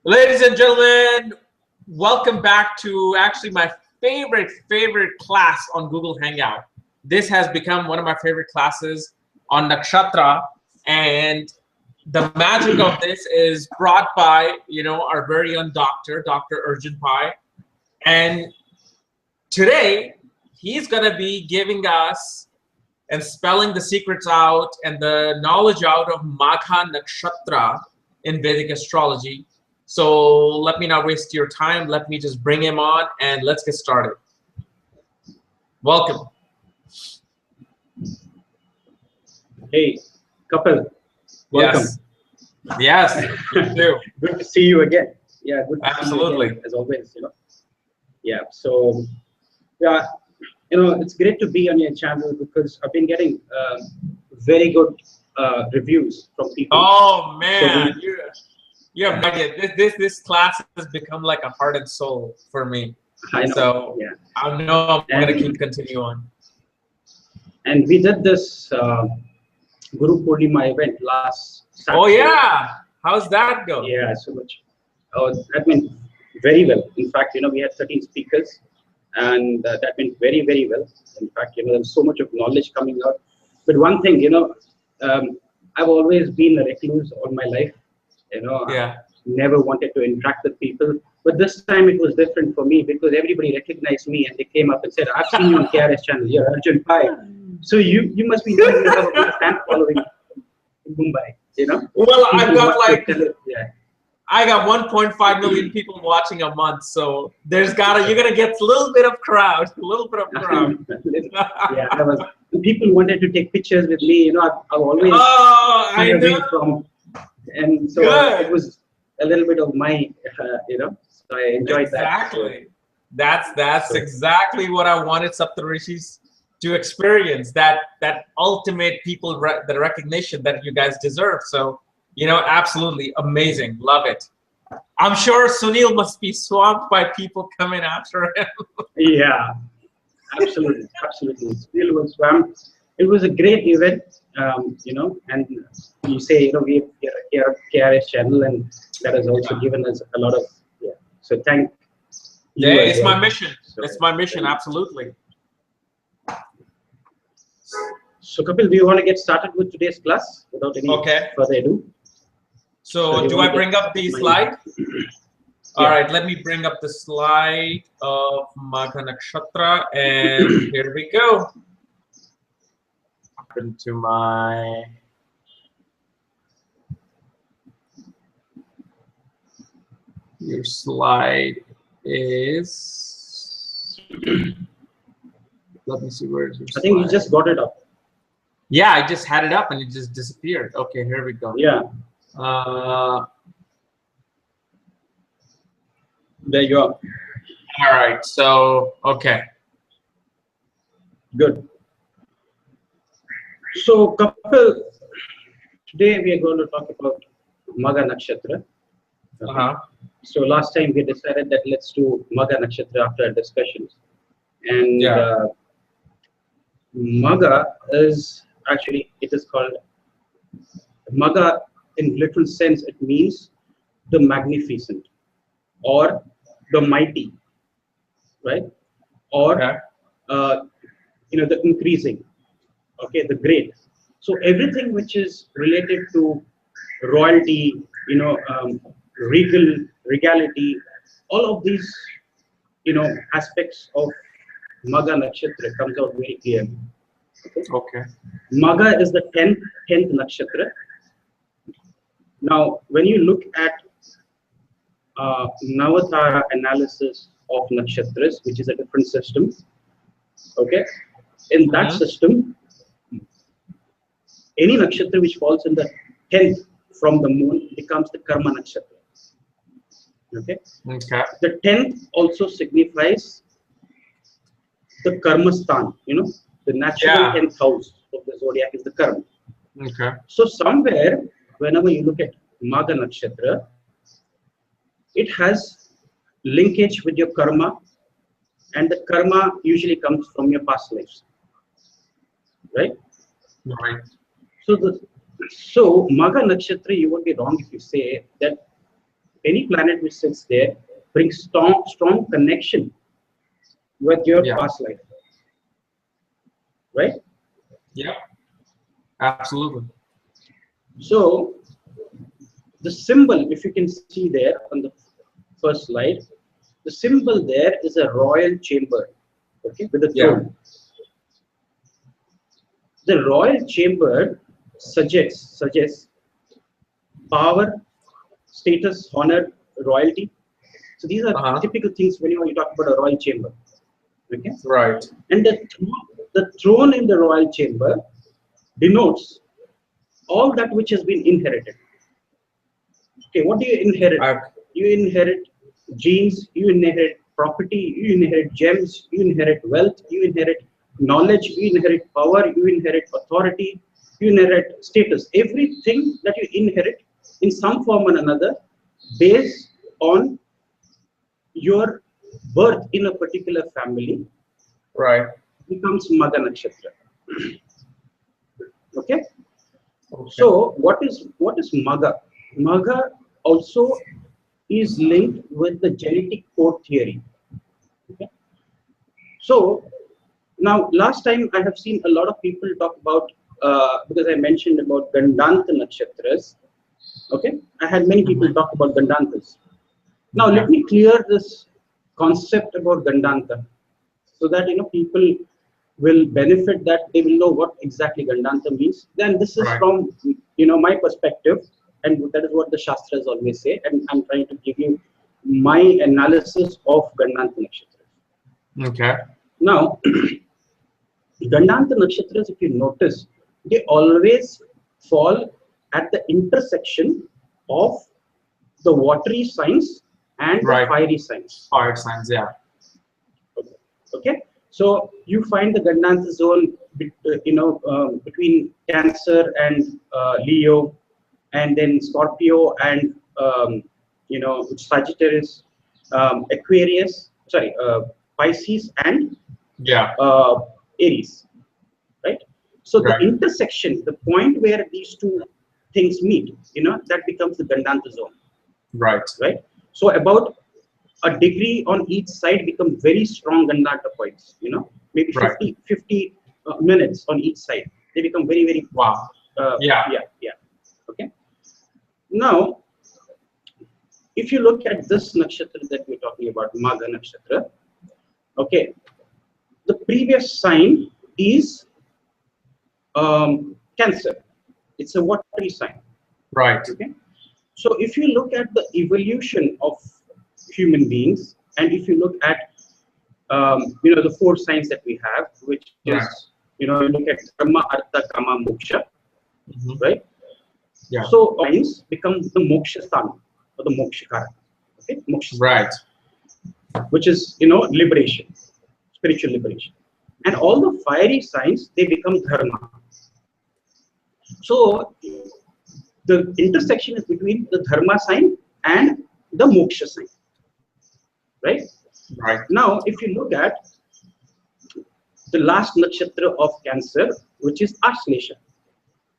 Ladies and gentlemen, welcome back to actually my favorite class on Google Hangout. This has become one of my favorite classes on Nakshatra, and the magic of this is brought by, our very own Dr. Arjun Pai. And today, he's going to be giving us and spelling the secrets out and the knowledge out of Magha Nakshatra in Vedic astrology. So let me not waste your time. Let me just bring him on and let's get started. Welcome. Hey, Kapiel. Welcome. Yes. You too. Good to see you again. Yeah, good to Absolutely. see you again, as always, Yeah, so, yeah, it's great to be on your channel because I've been getting very good reviews from people. Oh, man. So you have no idea. This class has become like a heart and soul for me. I know. So yeah. I know I'm going to keep continue on. And we did this Guru Purnima event last Saturday. Oh, yeah. How's that go? Yeah, so much. Oh, that went very well. In fact, we had 13 speakers and that went very, very well. In fact, there was so much of knowledge coming out. But one thing, I've always been a recluse all my life. I never wanted to interact with people. But this time it was different for me because everybody recognized me and they came up and said, I've seen you on KRS channel, you're Arjun Pai. So you must be doing a fan following in Mumbai, Well, I've got I got like 1.5 million people watching a month, so you're gonna get a little bit of crowd, Yeah, people wanted to take pictures with me, I've always I know. And so it was a little bit of my, so I enjoyed exactly. That's exactly what I wanted Saptarishis to experience, that ultimate the recognition that you guys deserve. So, absolutely amazing. Love it. I'm sure Sunil must be swamped by people coming after him. Yeah, absolutely. Sunil was swamped. It was a great event, and you say, we have a KRS channel, and that has also given us a lot of, So thank you. Yeah, it's my mission. So, it's my mission, absolutely. So Kapiel, do you want to get started with today's class without any further ado? So do I bring up the slide? All right, let me bring up the slide of Magha Nakshatra, and here we go. Into my your slide is. Let me see, where is your slide? I think you just got it up. Yeah, I just had it up and it just disappeared. Okay, here we go. Yeah. There you are. All right. So, okay. Good. So, Kapiel, today we are going to talk about Magha Nakshatra. So last time we decided that let's do Magha Nakshatra after our discussions. And Magha is actually, it is called Magha in literal sense. It means the magnificent or the mighty, right? Or the increasing, the great. So everything which is related to royalty, regality, all of these, aspects of Magha Nakshatra comes out very clearly. Okay. Magha is the 10th nakshatra. Now, when you look at Navatara analysis of nakshatras, which is a different system, in that system, any nakshatra which falls in the 10th from the moon becomes the Karma Nakshatra. The 10th also signifies the Karma Stan, the natural 10th house of the zodiac is the Karma. So somewhere, whenever you look at Magha Nakshatra, it has linkage with your karma, and the karma usually comes from your past lives, right? So Magha Nakshatra, you won't be wrong if you say that any planet which sits there brings strong connection with your past life, right? Yeah, absolutely. So the symbol, if you can see there on the first slide, the symbol there is a royal chamber, okay, with a throne. The royal chamber suggests power, status, honor, royalty. So these are typical things when you talk about a royal chamber. Okay. Right. And the throne in the royal chamber denotes all that which has been inherited. Okay, what do you inherit? You inherit genes, you inherit property, you inherit gems, you inherit wealth, you inherit knowledge, you inherit power, you inherit authority, you inherit status. Everything that you inherit in some form or another based on your birth in a particular family, right, becomes Magha Nakshatra. Okay? So what is Magha? Magha also is linked with the genetic code theory. Okay? So now last time I have seen a lot of people talk about because I mentioned about Gandanta Nakshatras. Okay, I had many people talk about Gandantas. Now let me clear this concept about Gandanta, so that people will benefit, that they will know what exactly Gandanta means. Then this is from my perspective, and that is what the Shastras always say, and I'm trying to give you my analysis of Gandanta Nakshatras. Okay. Now, Gandanta Nakshatras, if you notice, they always fall at the intersection of the watery signs and the fiery signs. Fire signs, yeah. Okay. So you find the Gandanta zone, between Cancer and Leo, and then Scorpio and Sagittarius, Aquarius, Pisces and Aries, right? So the intersection, the point where these two things meet, that becomes the Gandanta zone. Right. Right. So about a degree on each side become very strong Gandanta points. Maybe 50 minutes on each side. They become very, very yeah. Okay. Now, if you look at this nakshatra that we're talking about, Magha Nakshatra, okay, the previous sign is Cancer. It's a watery sign. Right. Okay. So if you look at the evolution of human beings, and if you look at the four signs that we have, which is you look at Dharma, Artha, Kama, Moksha, right? Yeah. So signs become the Moksha Sthana or the Mokshakara. Okay, Moksha Sthana, right? Which is liberation, spiritual liberation, and all the fiery signs, they become Dharma. So the intersection is between the Dharma sign and the Moksha sign, right? Right. Now, if you look at the last nakshatra of Cancer, which is Aslesha,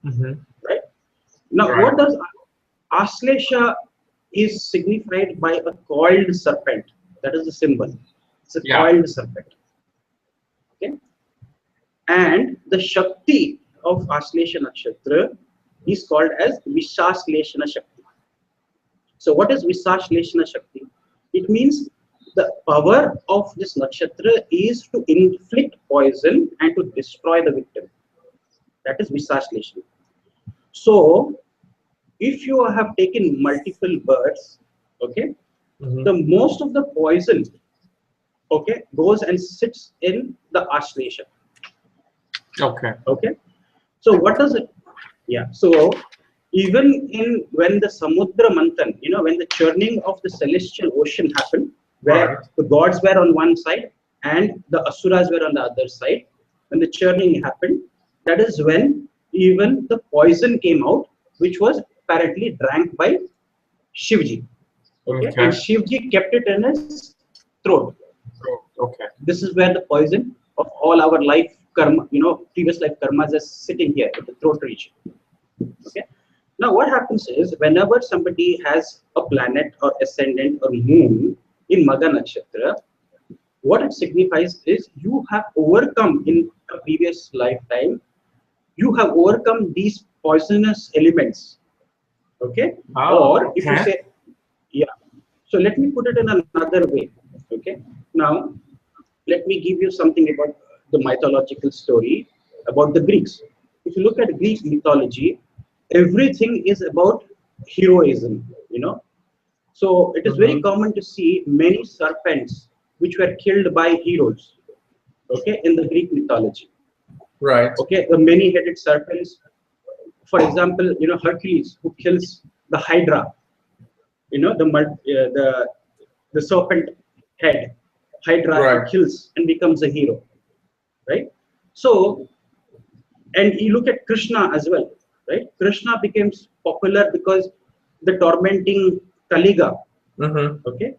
right? Now, what does Aslesha is signified by a coiled serpent? That is the symbol. It's a coiled serpent. Okay, and the Shakti of Aslesha nakshatra is called as Vishasleshana Shakti. So what is Vishasleshana Shakti? It means the power of this nakshatra is to inflict poison and to destroy the victim. That is Vishasleshana. So if you have taken multiple births, okay, the most of the poison, okay, goes and sits in the Aslesha. Okay. Okay. So what does it? Yeah. So even when the Samudra Manthan, when the churning of the celestial ocean happened, where the gods were on one side and the Asuras were on the other side, when the churning happened, that is when even the poison came out, which was apparently drank by Shivji. Okay. And Shivji kept it in his throat. Okay. This is where the poison of all our life karma, previous life karmas is sitting here at the throat region. Okay. Now, what happens is whenever somebody has a planet or ascendant or moon in Magha Nakshatra, what it signifies is you have overcome in a previous lifetime, you have overcome these poisonous elements. Okay? Oh, or if you okay. say, yeah. So let me put it in another way. Okay? Now, let me give you something about the mythological story about the Greeks. If you look at Greek mythology, everything is about heroism, you know. So it is very common to see many serpents which were killed by heroes, okay, in the Greek mythology. Right. Okay, the many-headed serpents, for example, you know, Hercules who kills the Hydra, you know, the serpent head, Hydra, Right. he kills and becomes a hero, right? So, and you look at Krishna as well, right? Krishna becomes popular because the tormenting Kaliga, okay,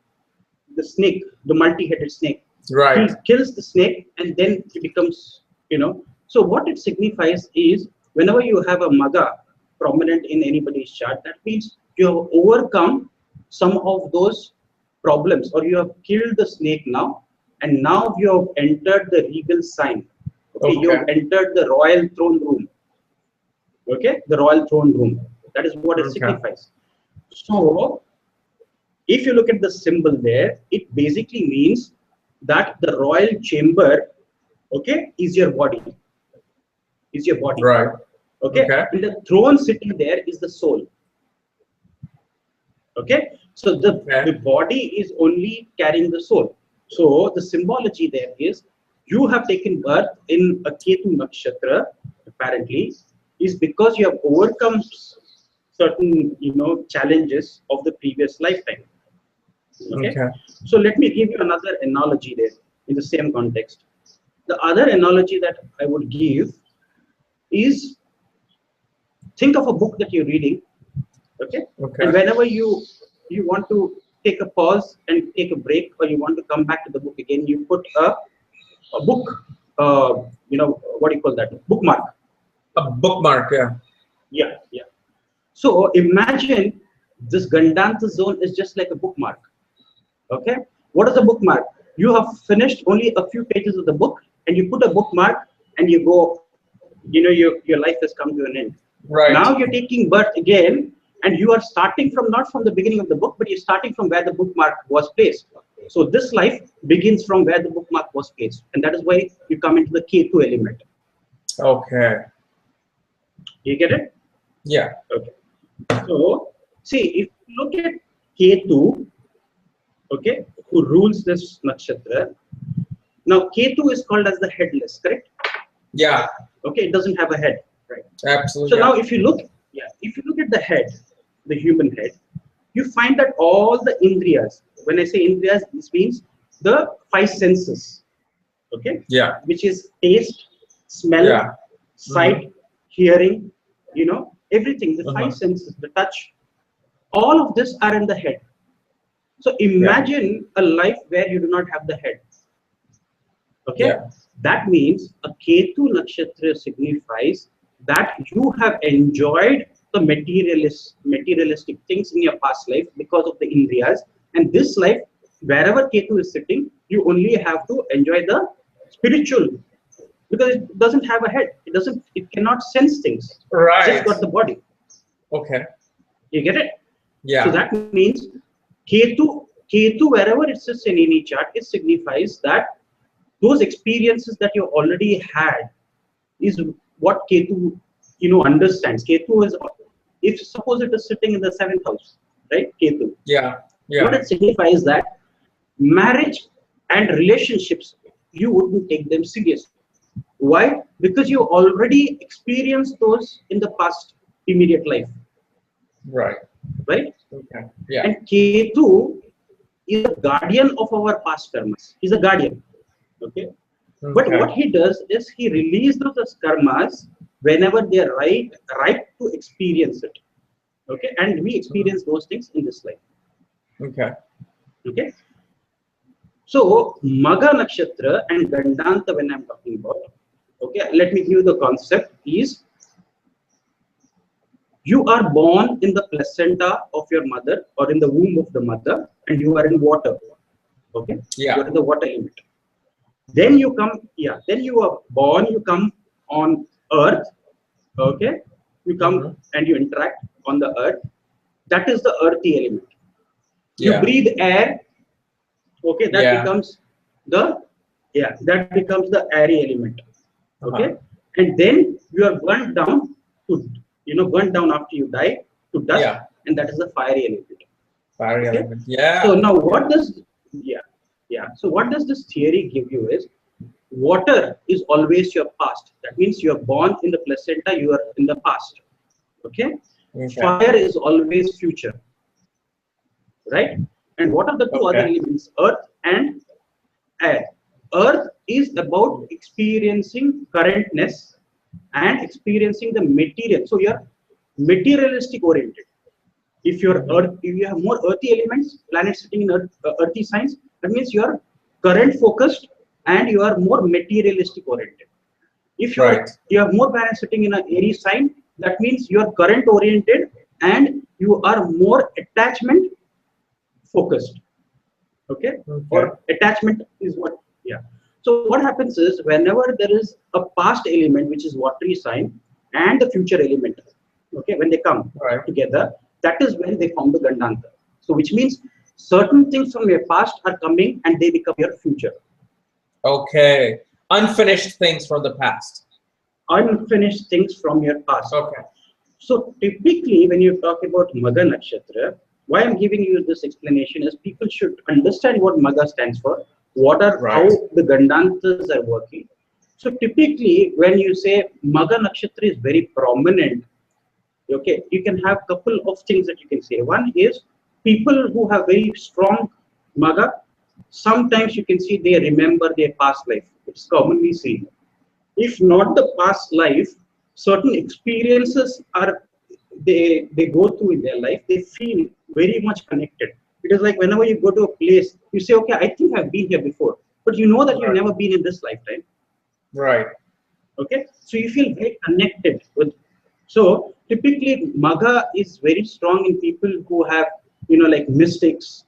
the snake, the multi-headed snake, he Right. kills the snake and then he becomes, you know. So what it signifies is whenever you have a Magha prominent in anybody's chart, that means you have overcome some of those problems, or you have killed the snake now, and now you have entered the regal sign. Okay, you have entered the royal throne room. Okay, the royal throne room. That is what it signifies. So, if you look at the symbol there, it basically means that the royal chamber, okay, is your body. Is your body. Right. Okay. Okay. And the throne sitting there is the soul. Okay. So the body is only carrying the soul. So the symbology there is you have taken birth in a Ketu Nakshatra, apparently, is because you have overcome certain, you know, challenges of the previous lifetime. Okay. So let me give you another analogy there in the same context. The other analogy that I would give is, think of a book that you're reading, okay? And whenever you want to take a pause and take a break, or you want to come back to the book again, you put a book, you know, what do you call that? Bookmark. A bookmark, yeah. Yeah, yeah. So imagine this Gandanta zone is just like a bookmark. Okay, what is a bookmark? You have finished only a few pages of the book, and you put a bookmark, and you go, you know, your life has come to an end. Right. Now you're taking birth again, and you are starting from not from the beginning of the book, but you're starting from where the bookmark was placed. So this life begins from where the bookmark was placed, and that is why you come into the Ketu element. Okay. You get it? Yeah. Okay. So see, if you look at Ketu, okay, who rules this nakshatra. Now Ketu is called as the headless, correct? Yeah. Okay, it doesn't have a head, right? Absolutely. So now if you look, if you look at the head, the human head, you find that all the indriyas, when I say indriyas, this means the five senses, okay? Yeah. Which is taste, smell, sight, hearing, you know, everything, the five senses, the touch, all of this are in the head. So imagine a life where you do not have the head. Okay, that means a Ketu Nakshatra signifies that you have enjoyed the materialistic things in your past life because of the Indriyas, and this life, wherever Ketu is sitting, you only have to enjoy the spiritual, because it doesn't have a head. It cannot sense things. Right. It's just got the body. Okay. You get it? Yeah. So that means Ketu, wherever it sits in any chart, it signifies that those experiences that you already had is what Ketu, you know, understands. Ketu is, if suppose it is sitting in the 7th house, right? Ketu. Yeah. Yeah. What it signifies that marriage and relationships, you wouldn't take them seriously. Why? Because you already experienced those in the past immediate life. Right. Right? Okay. Yeah. And Ketu is a guardian of our past karmas. He's a guardian. Okay. But what he does is he releases those karmas whenever they are ripe to experience it. Okay. And we experience those things in this life. Okay. Okay. So Magha Nakshatra and Gandanta, when I'm talking about, okay, let me give you the concept is You are born in the placenta of your mother or in the womb of the mother, and you are in water. Okay, Yeah. you are in the water element. Then you come, then you are born, you come on earth. Okay, you come and you interact on the earth. That is the earthy element. You breathe air. Okay, that becomes the airy element. Okay, and then you are burnt down to, burnt down after you die to dust, and that is the fiery element. Fiery element. Yeah. So now what does so what does this theory give you is, water is always your past. That means you are born in the placenta, you are in the past. Okay? Fire is always future. Right? And what are the two other elements? Earth and air. Earth is about experiencing currentness and experiencing the material. So you are materialistic oriented. If you have more earthy elements, planets sitting in earthy signs, that means you are current focused and you are more materialistic oriented. If you have more planets sitting in an Aries sign, that means you are current oriented and you are more attachment focused. Okay? Or attachment is what, So what happens is, whenever there is a past element, which is watery sign, and the future element, okay, when they come together, that is when they form the Gandanta. So which means certain things from your past are coming and they become your future. Okay. Unfinished things from the past. Unfinished things from your past. Okay. So typically when you talk about Magha Nakshatra, why I'm giving you this explanation is people should understand what Magha stands for, what are how the Gandantas are working. So typically when you say Magha Nakshatra is very prominent, okay, you can have a couple of things that you can say. One is people who have very strong Magha, sometimes you can see they remember their past life. It's commonly seen. If not the past life, certain experiences are they go through in their life, they feel very much connected. It is like whenever you go to a place, you say, okay, I think I've been here before, but you know that you've never been in this lifetime. Right. Okay, so you feel very connected with. So typically, Magha is very strong in people who have, like mystics,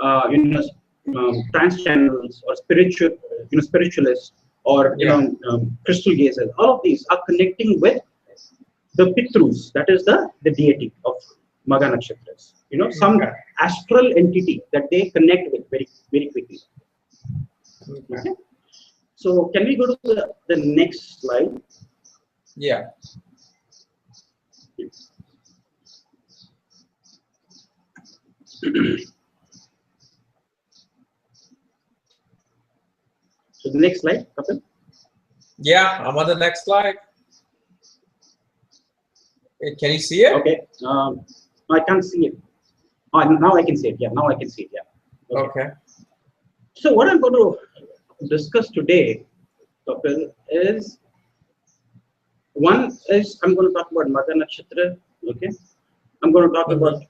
trance channels, or spiritualists, or crystal gazers. All of these are connecting with the Pitrus. That is the deity of Magha Nakshatras. Some astral entity that they connect with very, very quickly. Okay. So can we go to the next slide? Yeah. So the next slide, Kapil. Yeah, I'm on the next slide. Can you see it? Okay. I can't see it. Now I can see it. Yeah, now I can see it. Yeah. Okay. So what I'm going to discuss today, Kapil, is one is I'm going to talk about Magha Nakshatra. Okay. I'm going to talk about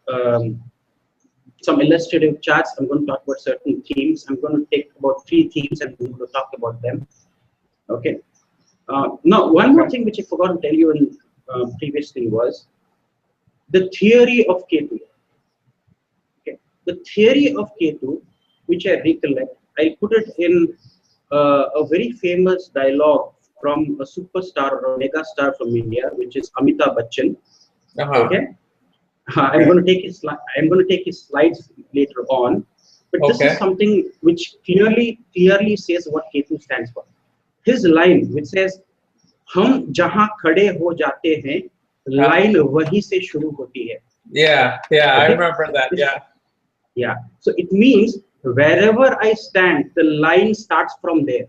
some illustrative charts. I'm going to talk about certain themes. I'm going to take about 3 themes and I'm going to talk about them. Okay. Now, one more thing which I forgot to tell you in previously was the theory of Ketu. Okay. The theory of Ketu, which I recollect, I put it in a very famous dialogue from a superstar or a mega star from India, which is Amitabh Bachchan. Okay. I'm going to take his slides later on, but this is something which clearly says what Ketu stands for. His line, which says, "Hum jahan khade ho jate hain, line wahi se shuru hoti hai." Yeah, I remember that. Yeah. So it means wherever I stand, the line starts from there.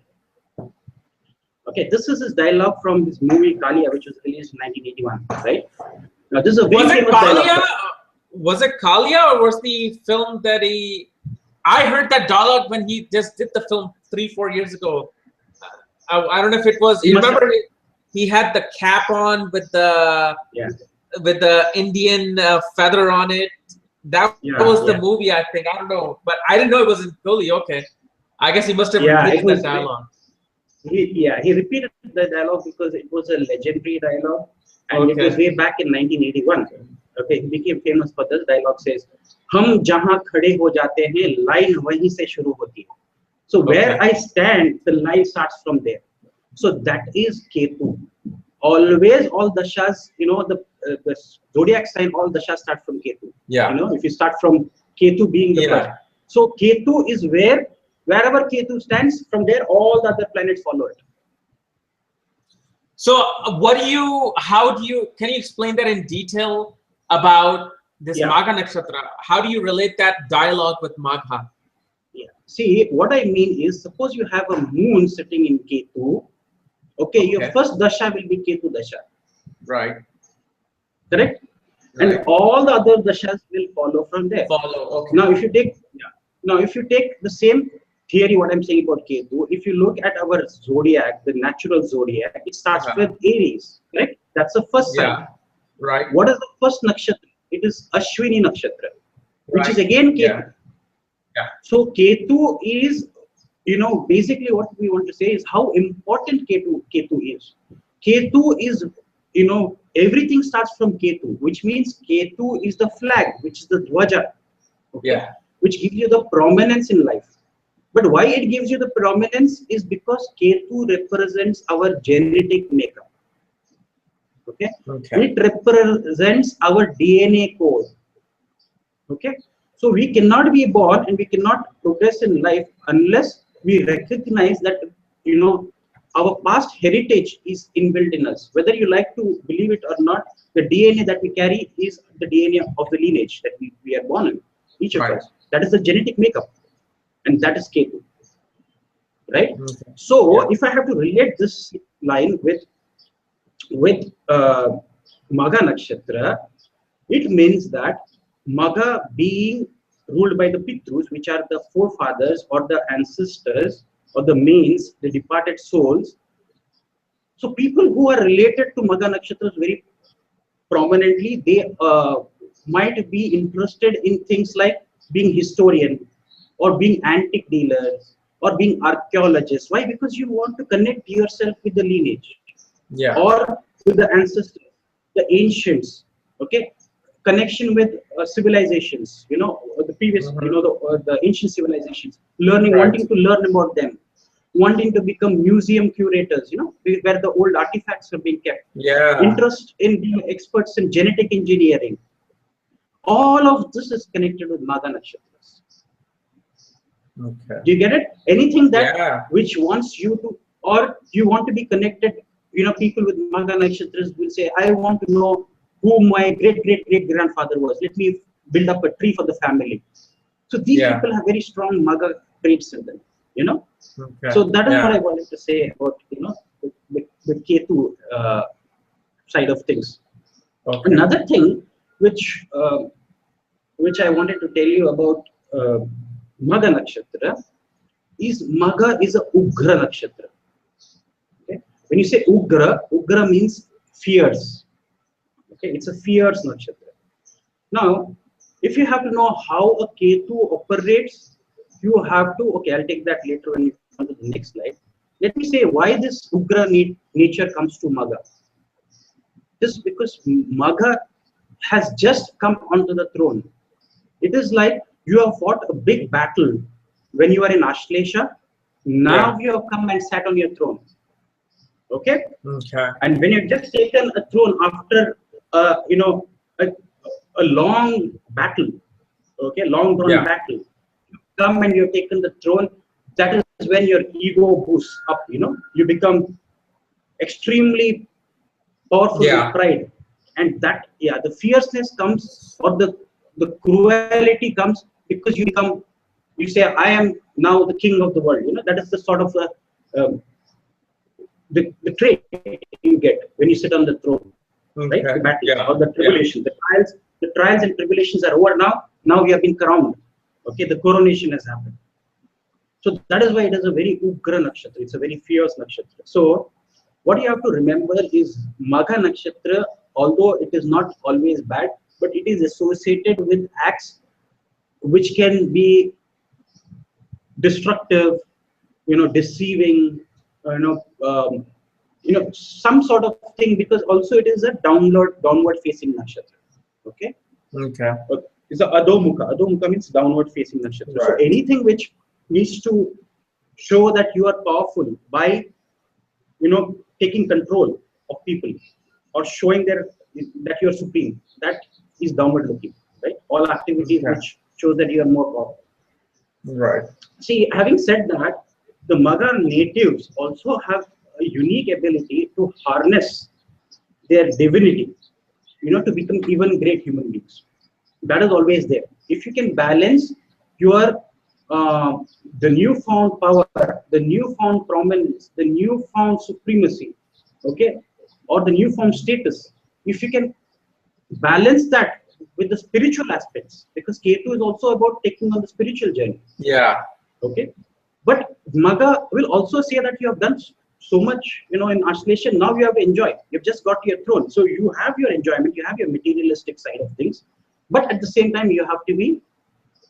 Okay, this is his dialogue from his movie Kalia, which was released in 1981, right? Now, this is a very famous dialogue. Was it Kalia, or was the film that I heard that dialogue when he just did the film 3-4 years ago. I don't know if it was. You remember he had the cap on with the Indian feather on it. That was the movie, I think. I don't know, but I didn't know it was in Philly. Okay, I guess he must have repeated that dialogue. He repeated the dialogue because it was a legendary dialogue, and it was way back in 1981. Okay, he became famous for this dialogue says, "Hum jahan khade ho jate hain, line wahi se shuru hoti hai." So where I stand, the line starts from there. So that is Ketu. Always all dashas, the zodiac sign, all dashas start from Ketu. Yeah. If you start from Ketu being the first. So Ketu is wherever Ketu stands, from there all the other planets follow it. So can you explain that in detail about this Magha Nakshatra? How do you relate that dialogue with Magha? Yeah. See, what I mean is, suppose you have a moon sitting in Ketu. Okay, your first dasha will be Ketu dasha. Right. Correct? Right. And all the other dashas will follow from there. Okay. Now, if you take the same theory, what I'm saying about Ketu, if you look at our zodiac, the natural zodiac, it starts with Aries, correct? That's the first sign. Right. What is the first nakshatra? It is Ashwini nakshatra, which is again Ketu. Yeah. So Ketu is, basically what we want to say is how important Ketu is. Ketu is, everything starts from Ketu, which means Ketu is the flag, which is the dwaja, which gives you the prominence in life. But why it gives you the prominence is because Ketu represents our genetic makeup. Okay? It represents our DNA code. Okay? So we cannot be born and we cannot progress in life unless we recognize that, our past heritage is inbuilt in us. Whether you like to believe it or not, the DNA that we carry is the DNA of the lineage that we are born in, each of us. That is the genetic makeup. And that is Ketu. Right? So if I have to relate this line with Magha Nakshatra, it means that Magha being ruled by the Pitrus, which are the forefathers or the ancestors or the mains, the departed souls. So people who are related to Magha Nakshatra very prominently, they might be interested in things like being historian or being antique dealers or being archaeologists. Why? Because you want to connect yourself with the lineage or with the ancestors, the ancients. Okay, connection with civilizations, the previous, the ancient civilizations, wanting to learn about them, wanting to become museum curators, where the old artifacts are being kept. Interest in being experts in genetic engineering. All of this is connected with Magha Nakshatras. Do you get it? Anything that which wants you to, or you want to be connected, people with Magha Nakshatras will say, I want to know who my great-great-great-grandfather was. Let me build up a tree for the family. So these people have very strong Magha traits in them, So that is what I wanted to say about, the Ketu side of things. Another thing which I wanted to tell you about Magha Nakshatra is Magha is a Ugra Nakshatra. Okay? When you say Ugra means fierce. Okay, it's a fierce nakshatra. Now, if you have to know how a Ketu operates, you have to, I'll take that later when you come to the next slide. Let me say why this Ugra nature comes to Magha. Just because Magha has just come onto the throne. It is like you have fought a big battle when you are in Ashlesha. Now you have come and sat on your throne. Okay? And when you've just taken a throne after a long battle, long drawn battle, you come and you've taken the throne. That is when your ego boosts up. You become extremely powerful with pride, and that the fierceness comes, or the cruelty comes, because you say, I am now the king of the world. That is the sort of the trait you get when you sit on the throne. Right? The battle or the tribulation, the trials and tribulations are over now. Now we have been crowned. Okay, the coronation has happened. So that is why it is a very Ugra Nakshatra. It's a very fierce Nakshatra. So what you have to remember is Magha Nakshatra, although it is not always bad, but it is associated with acts which can be destructive, deceiving, some sort of thing, because also it is a downward facing nakshatra. Okay. Okay. It's a adhomukha. Adhomukha means downward facing nakshatra. Right. So anything which needs to show that you are powerful by taking control of people or showing that you are supreme, that is downward looking, right? All activities which shows that you are more powerful. Right. See, having said that, the Magha natives also have a unique ability to harness their divinity, to become even great human beings. That is always there. If you can balance your the newfound power, the newfound prominence, the newfound supremacy, okay, or the newfound status, if you can balance that with the spiritual aspects, because Ketu is also about taking on the spiritual journey. Yeah. Okay. But Magha will also say that you have done so much, in isolation. Now you have to enjoy. You've just got your throne. So you have your enjoyment, you have your materialistic side of things. But at the same time, you have to be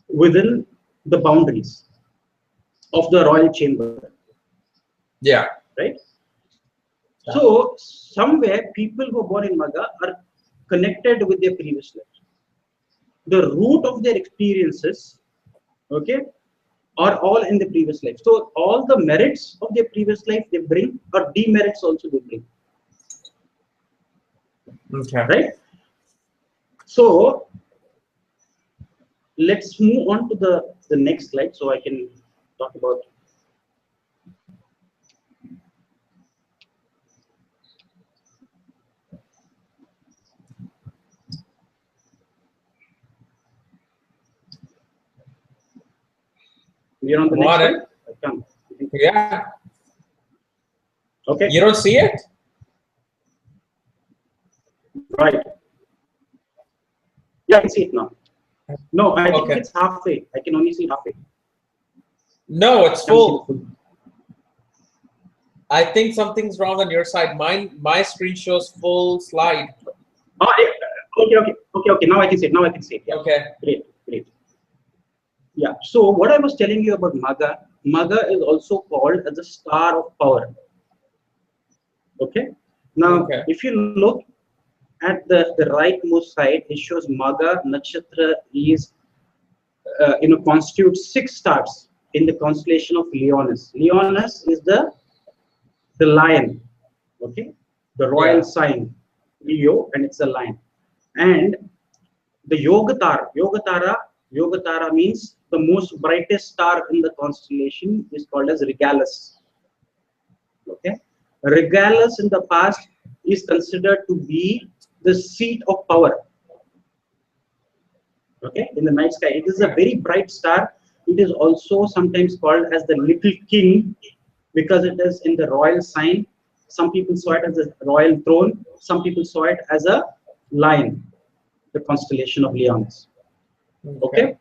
within the boundaries of the royal chamber. Yeah. Right? Yeah. So somewhere people who are born in Magha are connected with their previous life. The root of their experiences, okay, are all in the previous life. So all the merits of their previous life they bring, or demerits also they bring. Okay. Right? So let's move on to the next slide so I can talk about. We're on the next slide? I can't. Yeah. Okay. You don't see it? Right. Yeah, I can see it now. No, I think it's halfway. I can only see halfway. No, it's full. I think something's wrong on your side. My screen shows full slide. Oh, okay. Now I can see it. Yeah. Okay. Great. Yeah. So what I was telling you about Magha is also called as the star of power. Okay. Now, if you look at the rightmost side, it shows Magha Nakshatra is constitutes 6 stars in the constellation of Leonis. Leonis is the lion, okay, the royal sign, Leo, and it's a lion. And the Yogatara means the most brightest star in the constellation is called as Regalis. Okay, Regalis in the past is considered to be the seat of power. Okay, in the night sky, it is a very bright star. It is also sometimes called as the little king because it is in the royal sign. Some people saw it as a royal throne. Some people saw it as a lion, the constellation of Leonis. Okay,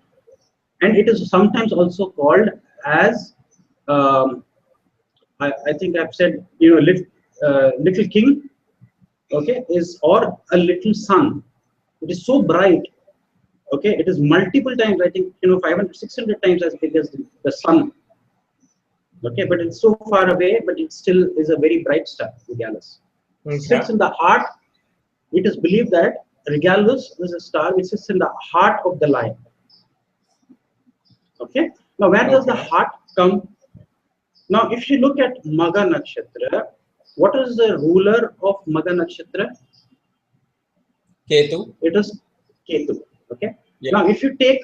and it is sometimes also called as I think I've said little king. Okay, or a little sun. It is so bright. Okay, it is multiple times, I think 500 600 times as big as the sun. Okay, but it's so far away, but it still is a very bright star, Regalis. Sits in the heart. It is believed that Regalis is a star which sits in the heart of the lion. Okay, now where does the heart come? Now if you look at Magha Nakshatra, what is the ruler of Magha Nakshatra? Ketu. It is Ketu. Okay. Yeah. Now, if you take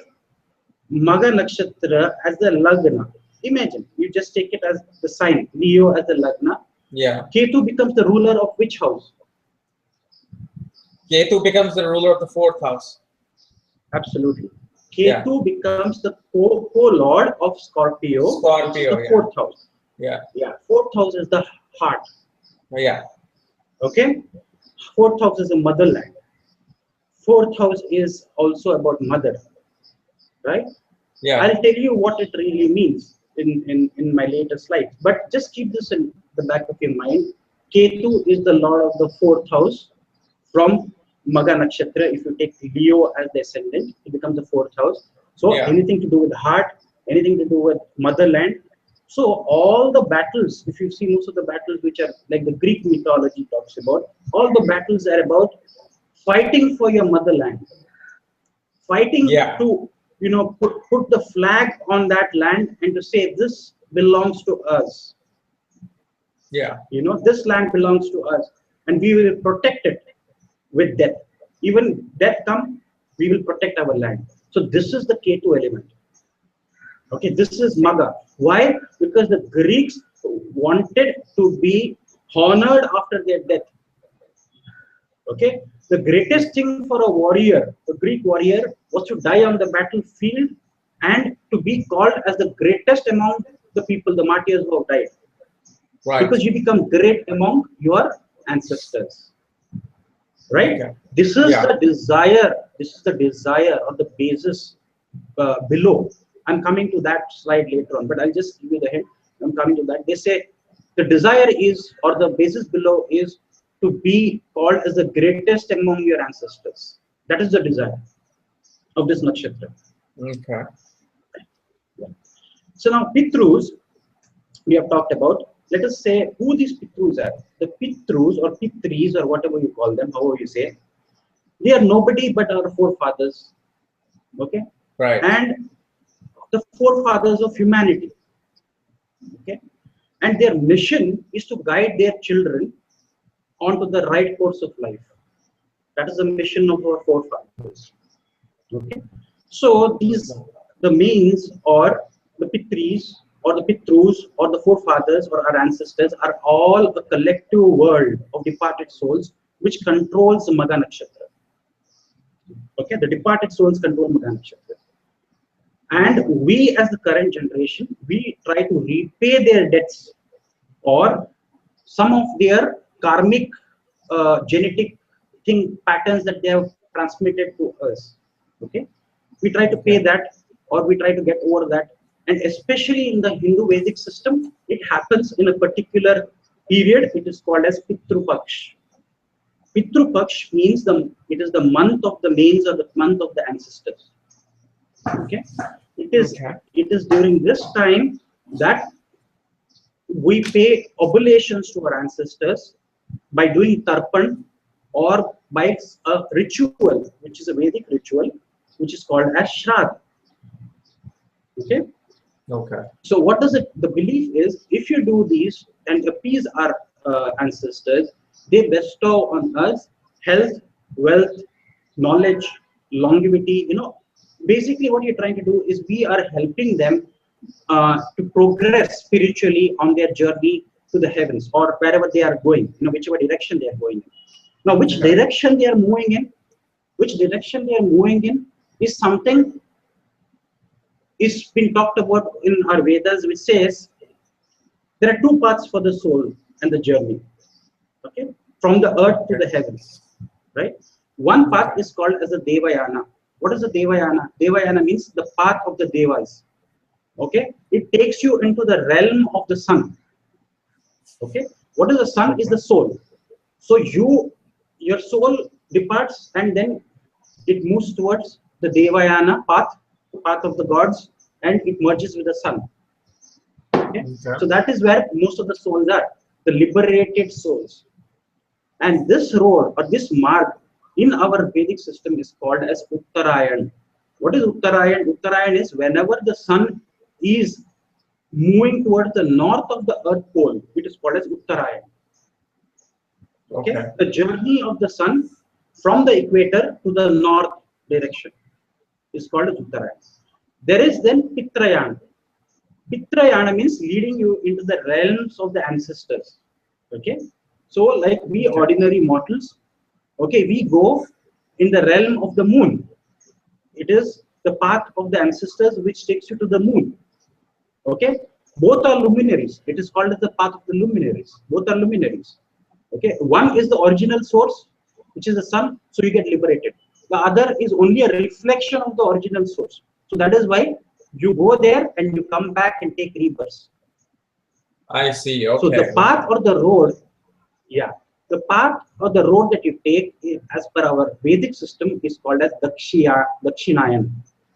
Magha Nakshatra as the Lagna, imagine you just take it as the sign, Leo as the Lagna. Yeah. Ketu becomes the ruler of which house? Ketu becomes the ruler of the 4th house. Absolutely. Ketu becomes the co-lord of Scorpio, which is the 4th house. Yeah. Yeah. 4th house is the heart. Yeah. Okay. 4th house is the motherland. 4th house is also about mother, right? Yeah. I'll tell you what it really means in my later slides, but just keep this in the back of your mind. Ketu is the lord of the 4th house from Magha Nakshatra. If you take Leo as the ascendant, it becomes the 4th house. So anything to do with heart, anything to do with motherland, So all the battles, if you see most of the battles which are like the Greek mythology talks about, all the battles are about fighting for your motherland, fighting Yeah. to, you know, put the flag on that land and to say this belongs to us. Yeah. You know, this land belongs to us and we will protect it with death. Even death come, we will protect our land. So this is the Ketu element. Okay, this is Magha. Why? Because the Greeks wanted to be honored after their death. Okay, the greatest thing for a warrior, a Greek warrior, was to die on the battlefield and to be called as the greatest among the people, the martyrs who have died. Right. Because you become great among your ancestors. Right? Okay. This is the desire. This is the desire or the basis below. I'm coming to that slide later on, but I'll just give you the hint. I'm coming to that. They say the desire is, or the basis below is, to be called as the greatest among your ancestors. That is the desire of this nakshatra. Okay. Yeah. So now Pitrus, we have talked about. Let us say who these Pitrus are. The Pitrus or Pitris or whatever you call them, however you say, they are nobody but our forefathers. Okay? Right. And the forefathers of humanity. Okay? And their mission is to guide their children onto the right course of life. That is the mission of our forefathers. Okay? So these, the mains or the Pitris or the Pitrus or the forefathers or our ancestors are all a collective world of departed souls which controls the Magha Nakshatra. Okay, the departed souls control Magha Nakshatra. And we as the current generation, we try to repay their debts or some of their karmic genetic patterns that they have transmitted to us. Okay, we try to pay that or we try to get over that. And especially in the Hindu Vedic system, it happens in a particular period. It is called as Pitru Paksh. Pitru Paksh means it is the month of the mains or the month of the ancestors. Okay, it is during this time that we pay oblations to our ancestors by doing tarpan or by a ritual, which is a Vedic ritual, which is called as Shradha. Okay. Okay. So what does it? The belief is, if you do these and appease our ancestors, they bestow on us health, wealth, knowledge, longevity. You know, basically what you're trying to do is we are helping them to progress spiritually on their journey to the heavens or wherever they are going. You know, whichever direction they are going in. Now, which direction they are moving in? Which direction they are moving in is something is been talked about in our Vedas, which says there are two paths for the soul and the journey. Okay, from the earth to the heavens, right? One path is called as the Devayana. What is the Devayana? Devayana means the path of the Devas. Okay, it takes you into the realm of the sun. Okay, what is the sun? Is the soul. So your soul departs and then it moves towards the Devayana path, the path of the gods, and it merges with the sun. Okay? So that is where most of the souls are, the liberated souls. And this road or this mark in our Vedic system is called as Uttarayan. What is Uttarayan? Uttarayan is whenever the sun is moving towards the north of the earth pole, it is called as Uttarayan. Okay? The journey of the sun from the equator to the north direction is called as Uttarayan. There is then Pitrayana. Pitrayana means leading you into the realms of the ancestors. Okay, so like we ordinary mortals, okay, we go in the realm of the moon. It is the path of the ancestors which takes you to the moon. Okay, both are luminaries. It is called as the path of the luminaries. Both are luminaries. Okay, one is the original source, which is the sun, so you get liberated. The other is only a reflection of the original source. So that is why you go there and you come back and take rebirth. I see. Okay. So the path or the road, the path or the road that you take, as per our Vedic system, is called as Dakshinayan.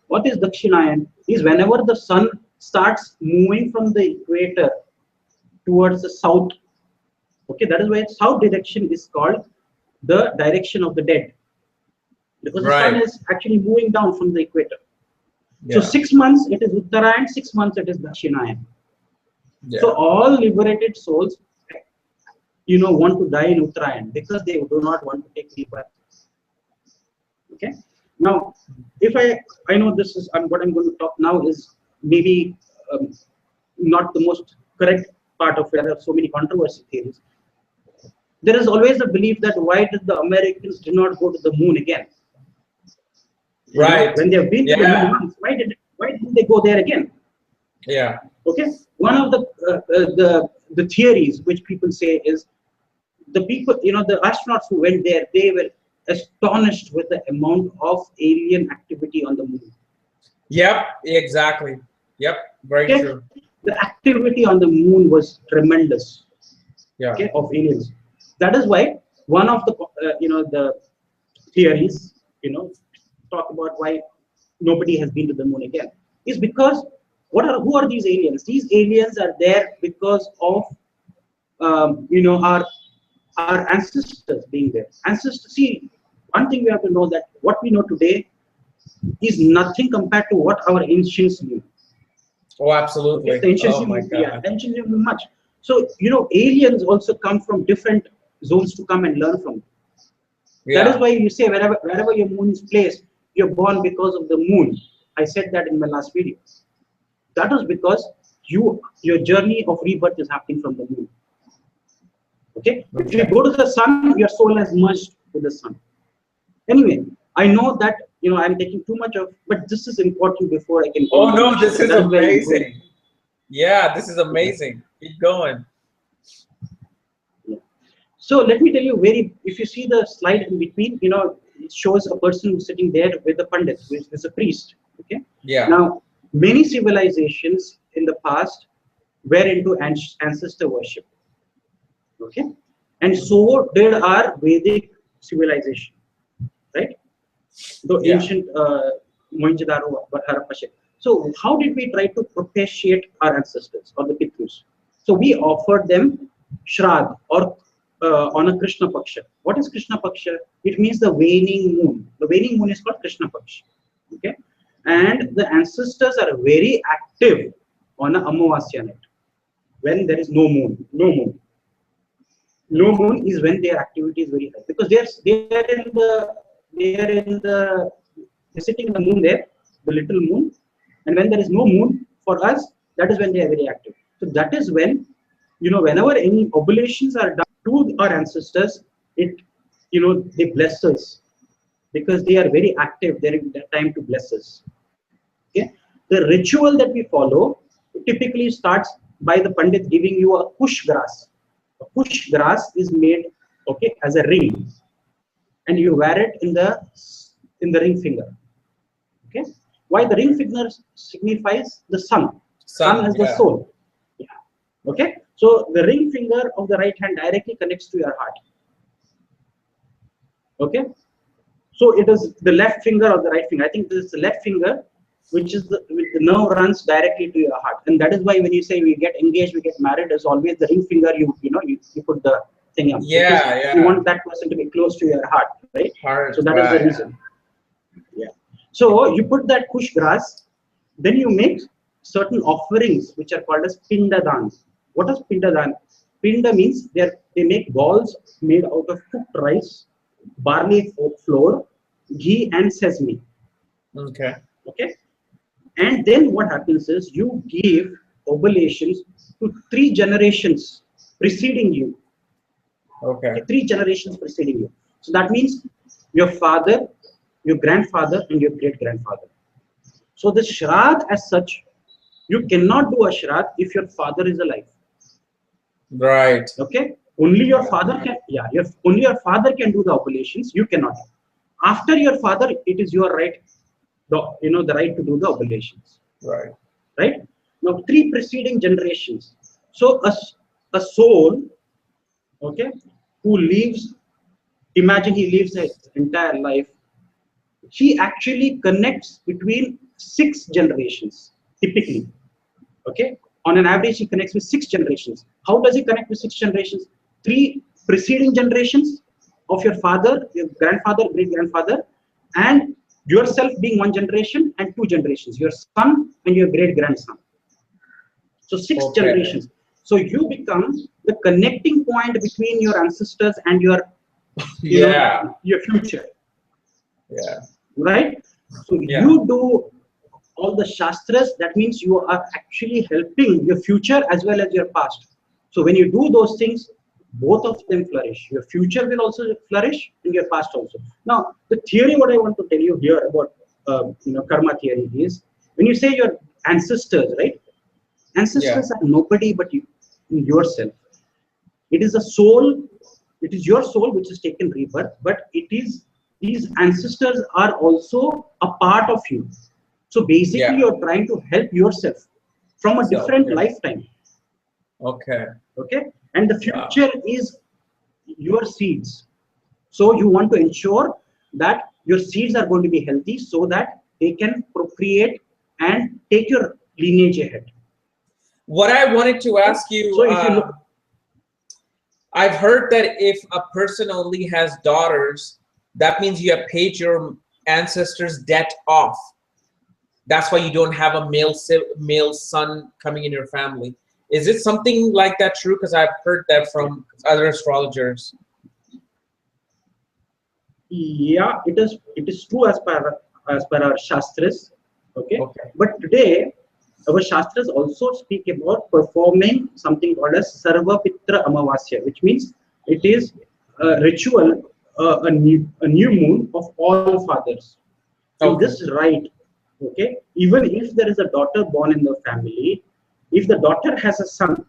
What is Dakshinayan? Is whenever the sun starts moving from the equator towards the south. Okay, that is why south direction is called the direction of the dead, because the sun is actually moving down from the equator. So 6 months it is Uttarayan, 6 months it is Dashinayan. So all liberated souls, want to die in Uttarayan because they do not want to take rebirth. Okay. Now, if I know this is what I'm going to talk now is maybe not the most correct part of where there are so many controversy theories. There is always a belief that why did the Americans do not go to the moon again? Right. When they have been to the moon once, why didn't they go there again? Yeah. Okay. One of the theories which people say is the people, the astronauts who went there, they were astonished with the amount of alien activity on the moon. Yep. Exactly. Yep. Very true. The activity on the moon was tremendous. Yeah. Okay, of aliens. That is why one of the the theories talk about why nobody has been to the moon again is because who are these aliens? These aliens are there because of our ancestors being there. Ancestors. See, one thing we have to know that what we know today is nothing compared to what our ancients knew. Oh, absolutely. Okay? The ancients my God. Yeah, the ancients knew much. So aliens also come from different zones to come and learn from. That is why you say wherever your moon is placed, you're born because of the moon. I said that in my last video. That is because your journey of rebirth is happening from the moon. Okay? If you go to the sun, your soul has merged with the sun. Anyway, I know that I'm taking too much of, but this is important before I can. Oh no, this is amazing. Yeah, this is amazing. Keep going. Yeah. So let me tell you, if you see the slide in between, it shows a person who's sitting there with a pandit, which is a priest. Okay. Yeah. Now, many civilizations in the past were into ancestor worship. Okay, and so did our Vedic civilization, right? The ancient Mohenjo-daro, Harappa. So how did we try to propitiate our ancestors or the Pitrus? So we offered them Shradha or on a Krishna Paksha. What is Krishna Paksha? It means the waning moon. The waning moon is called Krishna Paksha. Okay, and the ancestors are very active on a Amavasya night when there is no moon. No moon is when their activity is very high because they're sitting in the moon there, the little moon, and when there is no moon for us, that is when they are very active. So that is when whenever any oblations are done to our ancestors, they bless us because they are very active during that time to bless us. Okay, the ritual that we follow typically starts by the Pandit giving you a kush grass. A kush grass is made as a ring, and you wear it in the ring finger. Okay, why the ring finger signifies the sun. Sun is the soul. Yeah. Okay, so the ring finger of the right hand directly connects to your heart. Okay, so it is the left finger or the right finger. I think this is the left finger, which is the nerve runs directly to your heart, and that is why when you say we get engaged, we get married, is always the ring finger. You put the thing up. Yeah. You want that person to be close to your heart, right? So that is the reason. Yeah. So you put that kush grass, then you make certain offerings which are called as Pindaan. What is Pindaan? Pinda means they make balls made out of cooked rice, barley flour, ghee, and sesame. Okay. Okay. And then what happens is you give oblations to 3 generations preceding you. Okay. 3 generations preceding you. So that means your father, your grandfather, and your great-grandfather. So the Shradha as such, you cannot do a Shradha if your father is alive. Right. Okay. Only your father can. Yeah. Only your father can do the oblations. You cannot. After your father, it is your right. The right to do the oblations. Right. Right. Now 3 preceding generations. So a soul, okay, who lives, imagine he lives his entire life. He actually connects between 6 generations typically. Okay, on an average, he connects with 6 generations. How does he connect with 6 generations? 3 preceding generations of your father, your grandfather, great grandfather, and yourself being 1 generation, and 2 generations, your son and your great grandson. So 6 generations. So you become the connecting point between your ancestors and your your future. Yeah. Right? So you do all the shastras. That means you are actually helping your future as well as your past. So when you do those things, both of them flourish. Your future will also flourish, and your past also. Now, the theory, what I want to tell you here about karma theory is, when you say your ancestors, right? Ancestors are nobody but you, yourself. It is a soul. It is your soul which has taken rebirth, but it is, these ancestors are also a part of you. So basically, you're trying to help yourself from a different lifetime. Okay. And the future is your seeds. So you want to ensure that your seeds are going to be healthy so that they can procreate and take your lineage ahead. What I wanted to ask you, so if you look, I've heard that if a person only has daughters, that means you have paid your ancestors' debt off. That's why you don't have a male son coming in your family. Is it something like that true? Because I've heard that from other astrologers. Yeah, it is true as per our shastras. Okay. But today our shastras also speak about performing something called as Sarva Pitra Amavasya, which means it is a ritual, a new moon of all fathers. In this rite, okay, even if there is a daughter born in the family, if the daughter has a son,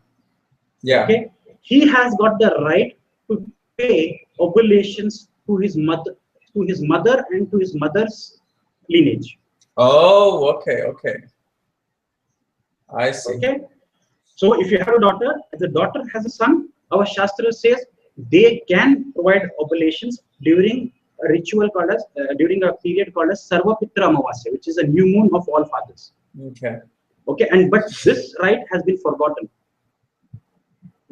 okay, he has got the right to pay oblations to his mother, and to his mother's lineage. Oh, okay. I see. Okay, so if you have a daughter, if the daughter has a son, our shastra says they can provide oblations during a ritual called as during a period called as Sarva Pitra Amavasya, which is a new moon of all fathers. Okay, and but this rite has been forgotten.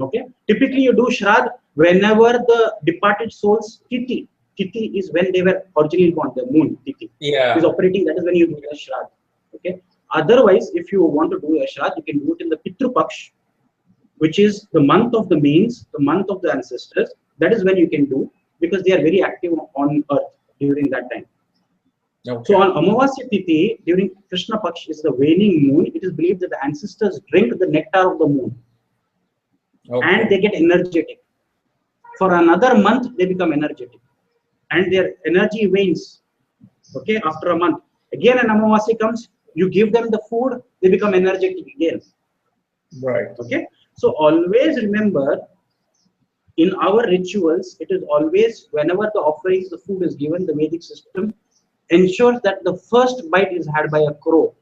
Okay, typically you do Shradha whenever the departed soul's Tithi is when they were originally born, the moon Tithi is operating, that is when you do the Shradha. Okay, otherwise if you want to do a Shradha, you can do it in the Pitru Paksha, which is the month of the means, the month of the ancestors. That is when you can do, because they are very active on earth during that time. So on Amavasya Tithi, during Krishna Paksha is the waning moon, it is believed that the ancestors drink the nectar of the moon. And they get energetic. For another month, they become energetic. And their energy wanes. Okay, after a month. Again, an Amavasya comes, you give them the food, they become energetic again. Right. Okay, so always remember, in our rituals, it is always, whenever the offerings, the food is given, the Vedic system ensures that the first bite is had by a crow.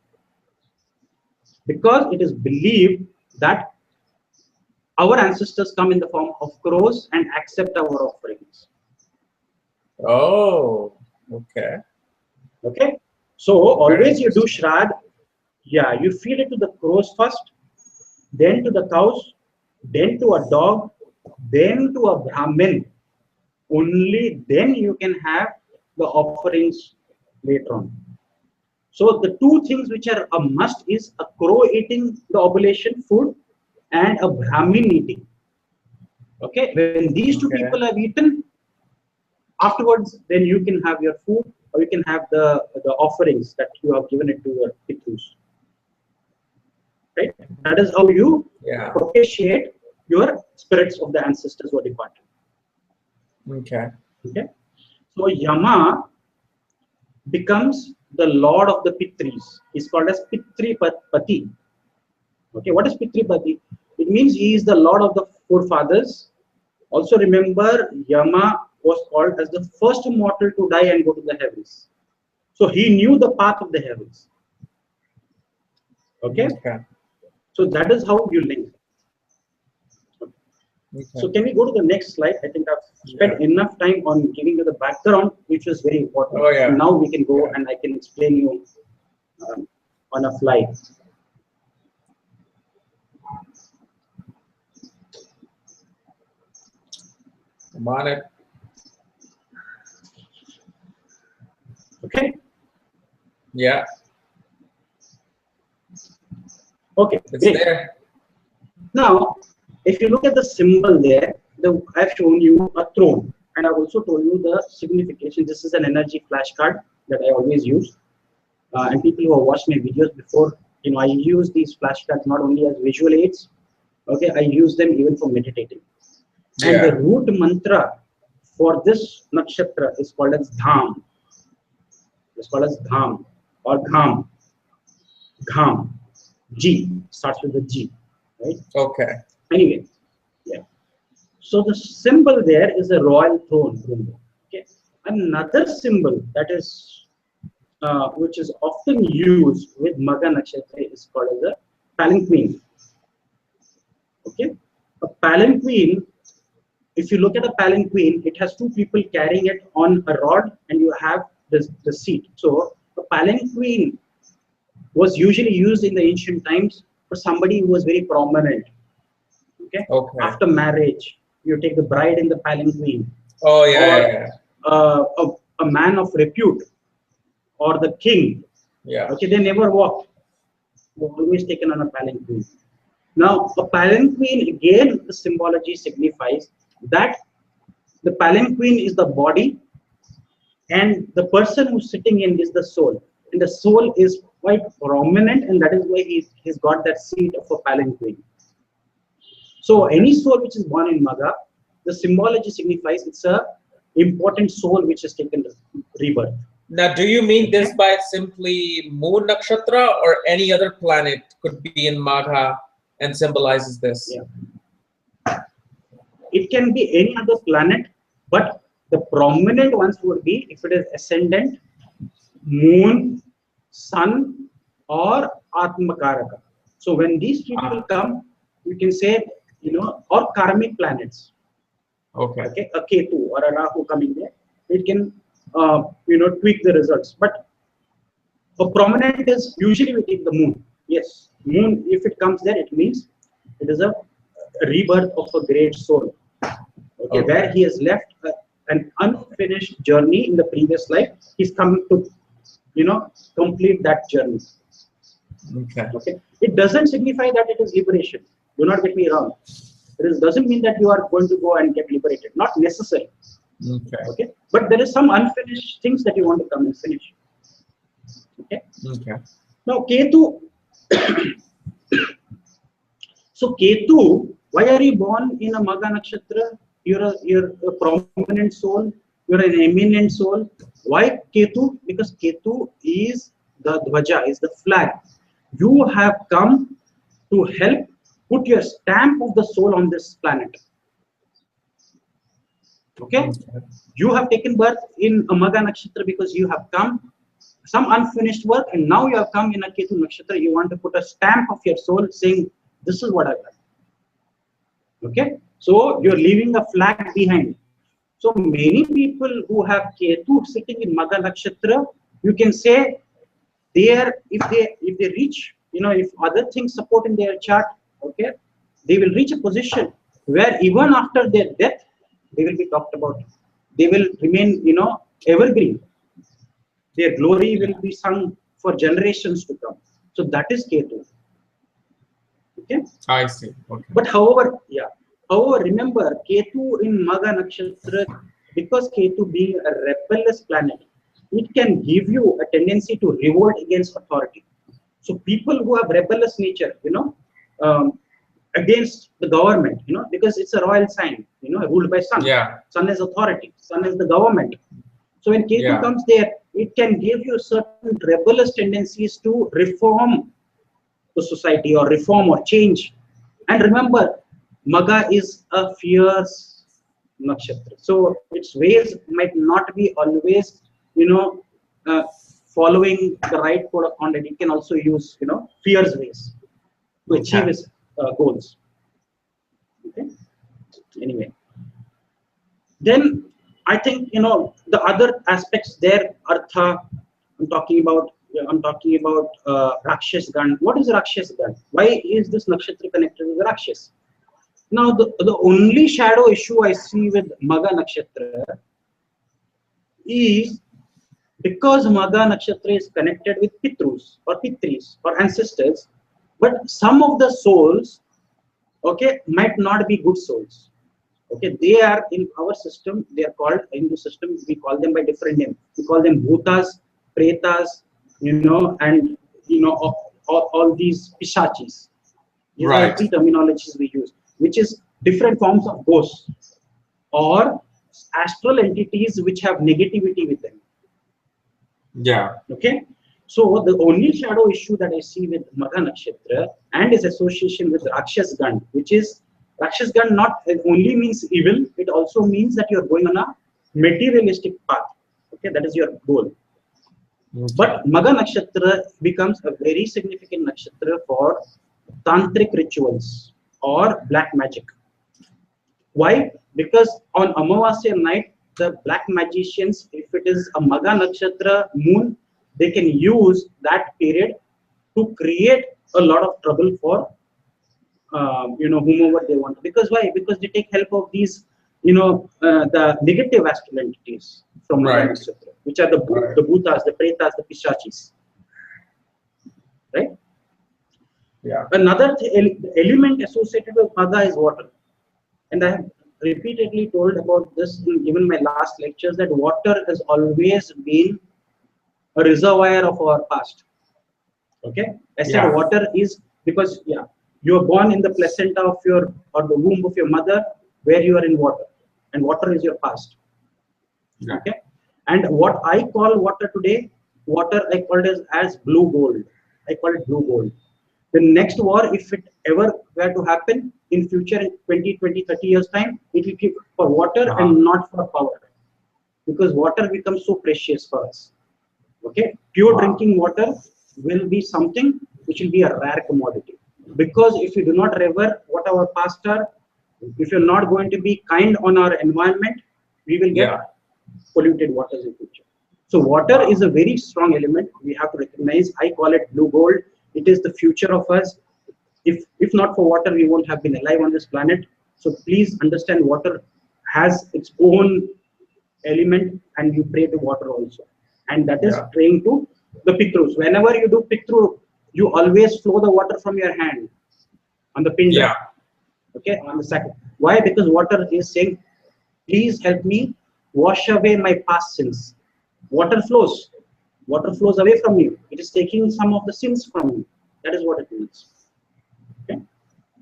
Because it is believed that our ancestors come in the form of crows and accept our offerings. Oh, okay. Okay. So always you do Shradha. Yeah, you feed it to the crows first, then to the cows, then to a dog, then to a Brahmin. Only then you can have the offerings later on. So the two things which are a must is a crow eating the oblation food and a Brahmin eating. Okay, when these two people have eaten, afterwards, then you can have your food, or you can have the offerings that you have given it to your Pitrus. Right? That is how you propitiate your spirits of the ancestors who are departed. Okay. So Yama becomes the lord of the Pitris. He's called as Pitripati. Okay, what is Pitripati? It means he is the lord of the forefathers. Also remember, Yama was called as the first mortal to die and go to the heavens. So he knew the path of the heavens. Okay. So that is how you link. So can we go to the next slide? I think I've spent enough time on giving you the background, which is very important. And now we can go and I can explain you on a fly. I'm on it. Okay. Yeah. Okay. It's Great. there. Now, if you look at the symbol there, I've shown you a throne, and I've also told you the signification. This is an energy flashcard that I always use, and people who have watched my videos before, I use these flashcards not only as visual aids. Okay, I use them even for meditating. Yeah. And the root mantra for this nakshatra is called as Dham. It's called as Dham or Gham. Gham. G starts with the G, right? Okay. Anyway, yeah. So the symbol there is a royal throne. Okay. Another symbol that is, which is often used with Magha Nakshatra is called as a palanquin. Okay. A palanquin, if you look at a palanquin, it has two people carrying it on a rod, and you have the seat. So a palanquin was usually used in the ancient times for somebody who was very prominent. Okay. After marriage, you take the bride in the palanquin. Oh yeah. Or a man of repute, or the king. Yeah. Okay, they never walked. They were always taken on a palanquin. Now, a palanquin, again, the symbology signifies that the palanquin is the body, and the person who's sitting in is the soul. And the soul is quite prominent, and that is why he's got that seat of a palanquin. So any soul which is born in Magha, the symbology signifies it's a important soul which has taken rebirth. Now, do you mean this by simply Moon Nakshatra, or any other planet could be in Magha and symbolizes this? Yeah. It can be any other planet, but the prominent ones would be if it is ascendant, moon, sun, or Atmakaraka. So when these three people come, you can say, or karmic planets. Okay, a Ketu or a Rahu coming there, it can tweak the results. But a prominent is usually we take the moon. Yes, moon, if it comes there, it means it is a rebirth of a great soul. Okay, where he has left an unfinished journey in the previous life, he's come to complete that journey. Okay. It doesn't signify that it is liberation. Do not get me wrong. It doesn't mean that you are going to go and get liberated. Not necessary. Okay. But there is some unfinished things that you want to come and finish. Okay. Now Ketu. So Ketu, why are you born in a Magha Nakshatra? You're a prominent soul. You're an eminent soul. Why Ketu? Because Ketu is the Dvaja, is the flag. You have come to help put your stamp of the soul on this planet. Okay? You have taken birth in a Magha Nakshatra because you have come some unfinished work, and now you have come in a Ketu Nakshatra. You want to put a stamp of your soul saying, this is what I've done. Okay? So you're leaving a flag behind. So many people who have Ketu sitting in Magha Nakshatra, you can say if they reach, if other things support in their chart, okay, they will reach a position where even after their death, they will be talked about. They will remain, evergreen. Their glory will be sung for generations to come. So that is Ketu. Okay. I see. Okay. But however, remember Ketu in Magha Nakshatra, because Ketu being a rebellious planet, it can give you a tendency to revolt against authority. So people who have rebellious nature, against the government, because it's a royal sign, ruled by sun. Yeah. Sun is authority. Sun is the government. So when Ketu comes there, it can give you certain rebellious tendencies to reform the society or reform or change. And remember, Magha is a fierce nakshatra. So its ways might not be always, following the right code of conduct. It can also use, fierce ways to achieve its goals. Okay. Anyway, then I think the other aspects there, Artha. I'm talking about Rakshas Gan. What is Rakshas Gan? Why is this nakshatra connected with Rakshas? Now, the only shadow issue I see with Magha Nakshatra is because Magha Nakshatra is connected with Pitrus or Pitris or ancestors, but some of the souls, okay, might not be good souls. Okay, they are in our system, they are called, in the system, we call them by different names. We call them bhutas, pretas, and all these pishachis. These are the three terminologies we use, which is different forms of ghosts or astral entities which have negativity with them. Yeah. Okay. So the only shadow issue that I see with Magha Nakshatra and its association with Rakshas Gand, which is Rakshas Gand not only means evil, it also means that you are going on a materialistic path. Okay, that is your goal. Okay. But Magha Nakshatra becomes a very significant nakshatra for tantric rituals or black magic. Why? Because on Amavasya night, the black magicians, if it is a Magha Nakshatra moon, they can use that period to create a lot of trouble for whomever they want. Because why? Because they take help of these, the negative astral entities from Magha Nakshatra, which are the bhutas, the pretas, the pishachis. Right? Yeah. Another element associated with Magha is water. And I have repeatedly told about this in even my last lectures, that water has always been a reservoir of our past. Okay, I said water is because you are born in the placenta of your or the womb of your mother, where you are in water, and water is your past. Yeah. Okay, and what I call water today, water I call it as blue gold. I call it blue gold. The next war, if it ever were to happen in future, in 20, 30 years time, it will be for water and not for power, because water becomes so precious for us. Okay, pure drinking water will be something which will be a rare commodity, because if you do not revere what our past are, if you're not going to be kind on our environment, we will get polluted waters in future. So water is a very strong element we have to recognize. I call it blue gold. It is the future of us. If not for water, we won't have been alive on this planet. So please understand, water has its own element, and you pray to water also. And that is praying to the Pitrus. Whenever you do Pitru, you always flow the water from your hand on the Pindaan. Okay, on the second. Why? Because water is saying, please help me wash away my past sins. Water flows. Water flows away from you. It is taking some of the sins from you. That is what it means. Okay.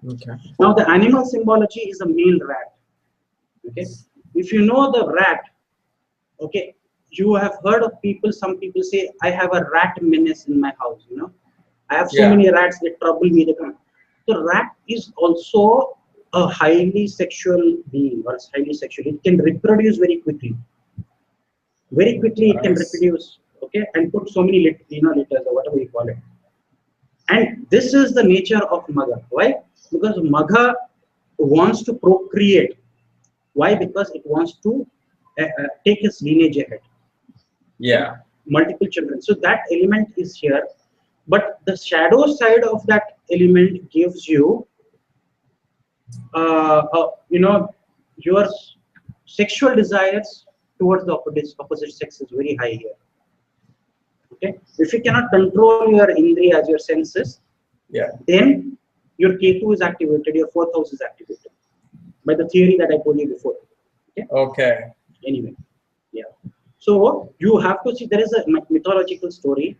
Okay. Now the animal symbology is a male rat. Okay. If you know the rat, okay, you have heard of people. Some people say, I have a rat menace in my house. I have so many rats that trouble me. The rat is also a highly sexual being, or highly sexual. It can reproduce very quickly. Very quickly, it can reproduce. Okay, and put so many litters or whatever you call it. And this is the nature of Magha. Why? Because Magha wants to procreate. Why? Because it wants to take its lineage ahead. Yeah. Multiple children. So that element is here. But the shadow side of that element gives you, your sexual desires towards the opposite sex is very high here. Okay. If you cannot control your indriyas, your senses, then your Ketu is activated, your fourth house is activated by the theory that I told you before. Okay. Okay. Anyway, so you have to see, there is a mythological story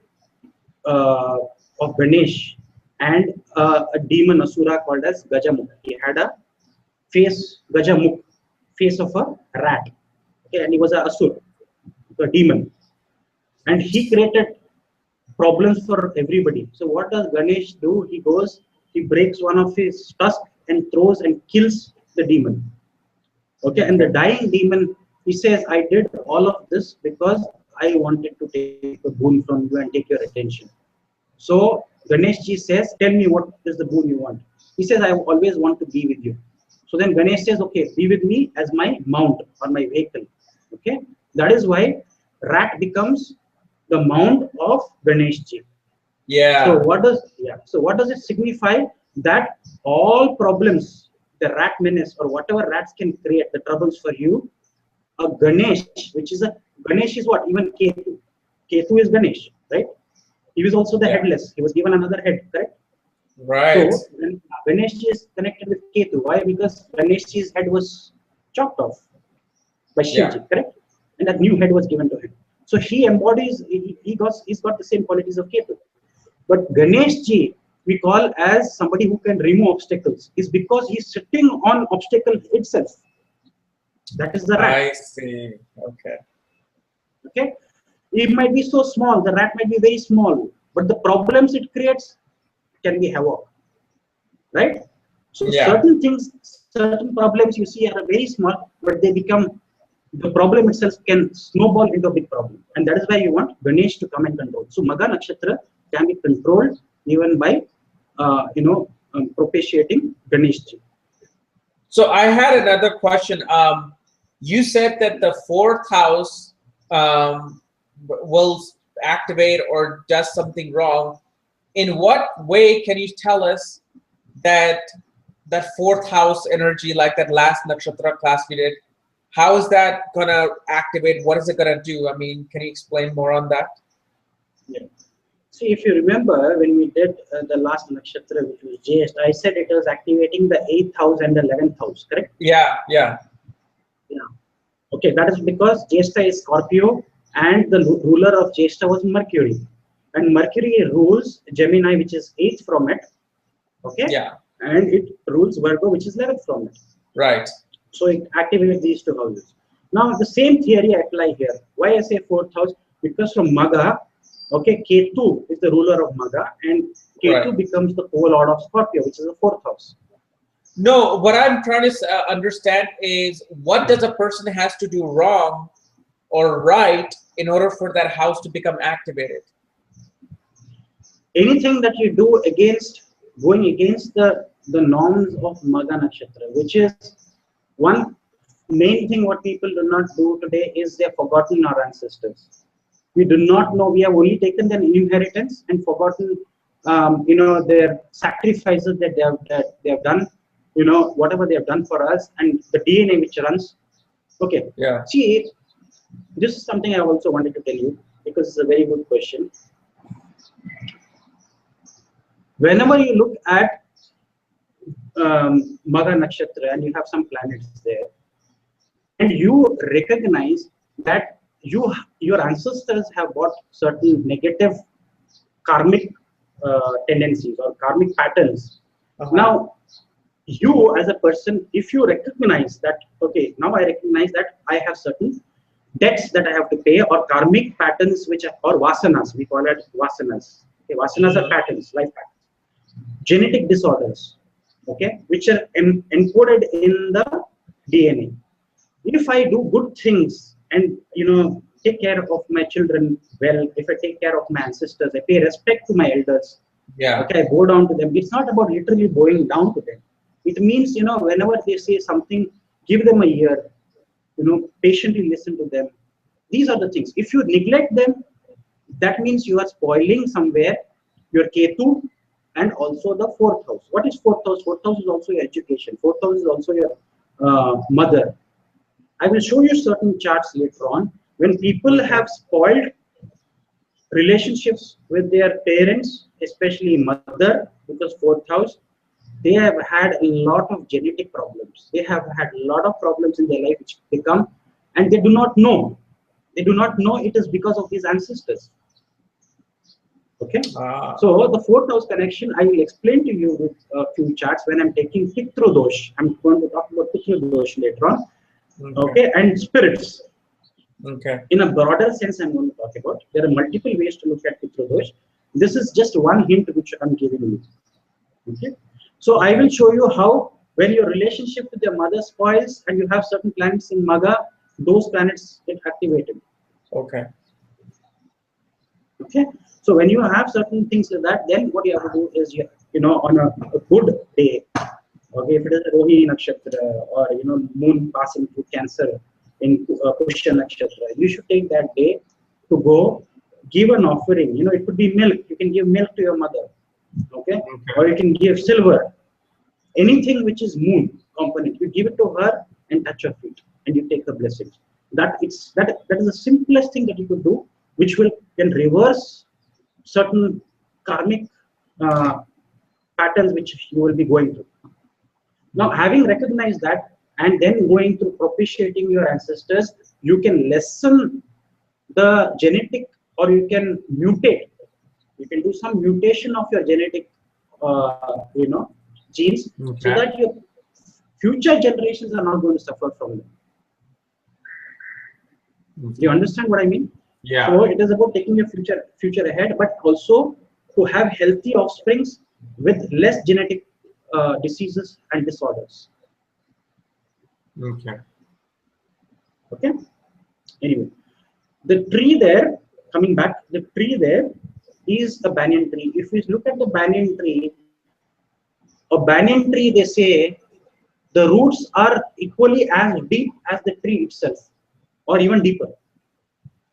of Ganesh and a demon Asura called as Gajamukh. He had a face, Gajamukh, face of a rat. Okay, and he was an Asura, a demon. And he created problems for everybody. So what does Ganesh do? He goes, he breaks one of his tusks and throws and kills the demon. Okay, and the dying demon, he says, I did all of this because I wanted to take a boon from you and take your attention. So Ganesh ji says, tell me what is the boon you want. He says, I always want to be with you. So then Ganesh says, okay, be with me as my mount or my vehicle. Okay, that is why rat becomes the mount of Ganesh ji. Yeah. So what does it signify? That all problems the rat menace or whatever rats can create the troubles for you, a Ganesh, which is a Ganesh is what? Even Ketu. Ketu is Ganesh, right? He was also the headless. He was given another head, correct? Right. So when Ganesh is connected with Ketu. Why? Because Ganesh's head was chopped off by Shivji, correct? And that new head was given to him. So he embodies, he's got the same qualities of Ketu. But Ganesh ji, we call as somebody who can remove obstacles, is because he's sitting on obstacle itself. That is the rat. I see. Okay. Okay. It might be so small, the rat might be very small, but the problems it creates can be havoc. Right? So certain things, certain problems you see are very small, but they become, the problem itself can snowball into a big problem. And that is why you want Ganesh to come and control. So Magha Nakshatra can be controlled even by, propitiating Ganesh ji. So I had another question. You said that the fourth house will activate or does something wrong. In what way can you tell us that fourth house energy, like that last nakshatra class we did, how is that gonna activate? What is it gonna do? I mean, can you explain more on that? Yeah. See, if you remember when we did the last nakshatra, which was Jyeshtha, I said it was activating the 8th house and the 11th house, correct? Yeah. Okay, that is because Jyeshtha is Scorpio and the ruler of Jyeshtha was Mercury. And Mercury rules Gemini, which is 8th from it. Okay? Yeah. And it rules Virgo, which is 11th from it. Right. So it activates these two houses. Now the same theory I apply here. Why I say 4th house? Because from Magha, okay, Ketu is the ruler of Magha and Ketu becomes the co-lord of Scorpio, which is the 4th house. No, what I'm trying to understand is what does a person has to do wrong or right in order for that house to become activated? Anything that you do going against the norms of Magha Nakshatra, which is one main thing what people do not do today is they have forgotten our ancestors. We do not know, we have only taken them in inheritance and forgotten their sacrifices that they have done, whatever they have done for us and the DNA which runs. Okay. Yeah. See, this is something I also wanted to tell you because it's a very good question. Whenever you look at Magha Nakshatra and you have some planets there, and you recognize that your ancestors have got certain negative karmic tendencies or karmic patterns. Now, you as a person, if you recognize that, okay, now I recognize that I have certain debts that I have to pay or karmic patterns or vasanas, we call it vasanas. Okay, vasanas are patterns, life patterns. Genetic disorders, okay, which are encoded in the DNA. If I do good things and take care of my children well, if I take care of my ancestors, I pay respect to my elders. Yeah. Okay, I bow down to them. It's not about literally bowing down to them. It means whenever they say something, give them a ear. Patiently listen to them. These are the things. If you neglect them, that means you are spoiling somewhere your Ketu and also the 4th house. What is 4th house? 4th house is also your education. 4th house is also your mother. I will show you certain charts later on. When people have spoiled relationships with their parents, especially mother, because 4th house, they have had a lot of genetic problems. They have had a lot of problems in their life which become, and they do not know. They do not know it is because of these ancestors. Okay. So the 4th house connection, I will explain to you with a few charts when I'm taking Pitru Dosha. I'm going to talk about Pitru Dosha later on. Okay, and spirits. Okay. In a broader sense, I'm going to talk about. There are multiple ways to look at Pitru Dosha. This is just one hint which I'm giving you. Okay. So I will show you how when your relationship with your mother spoils and you have certain planets in Magha, those planets get activated. Okay. Okay. So when you have certain things like that, then what you have to do is on a good day. Okay, if it is a Rohini Nakshatra or moon passing through Cancer in Pushya Nakshatra, you should take that day to go give an offering. It could be milk. You can give milk to your mother. Okay, or you can give silver. Anything which is moon. component. You give it to her and touch her feet, and you take her blessings. That is the simplest thing that you could do, which can reverse certain karmic patterns which you will be going through. Now, having recognized that, and then going through propitiating your ancestors, you can lessen the genetic, or you can mutate. You can do some mutation of your genetic, genes, so that your future generations are not going to suffer from them. Do you understand what I mean? Yeah. So it is about taking your future ahead, but also to have healthy offsprings with less genetic diseases and disorders. Okay. Okay. Anyway, the tree there, coming back, the tree there is a banyan tree. If we look at the banyan tree, a banyan tree, they say the roots are equally as deep as the tree itself, or even deeper.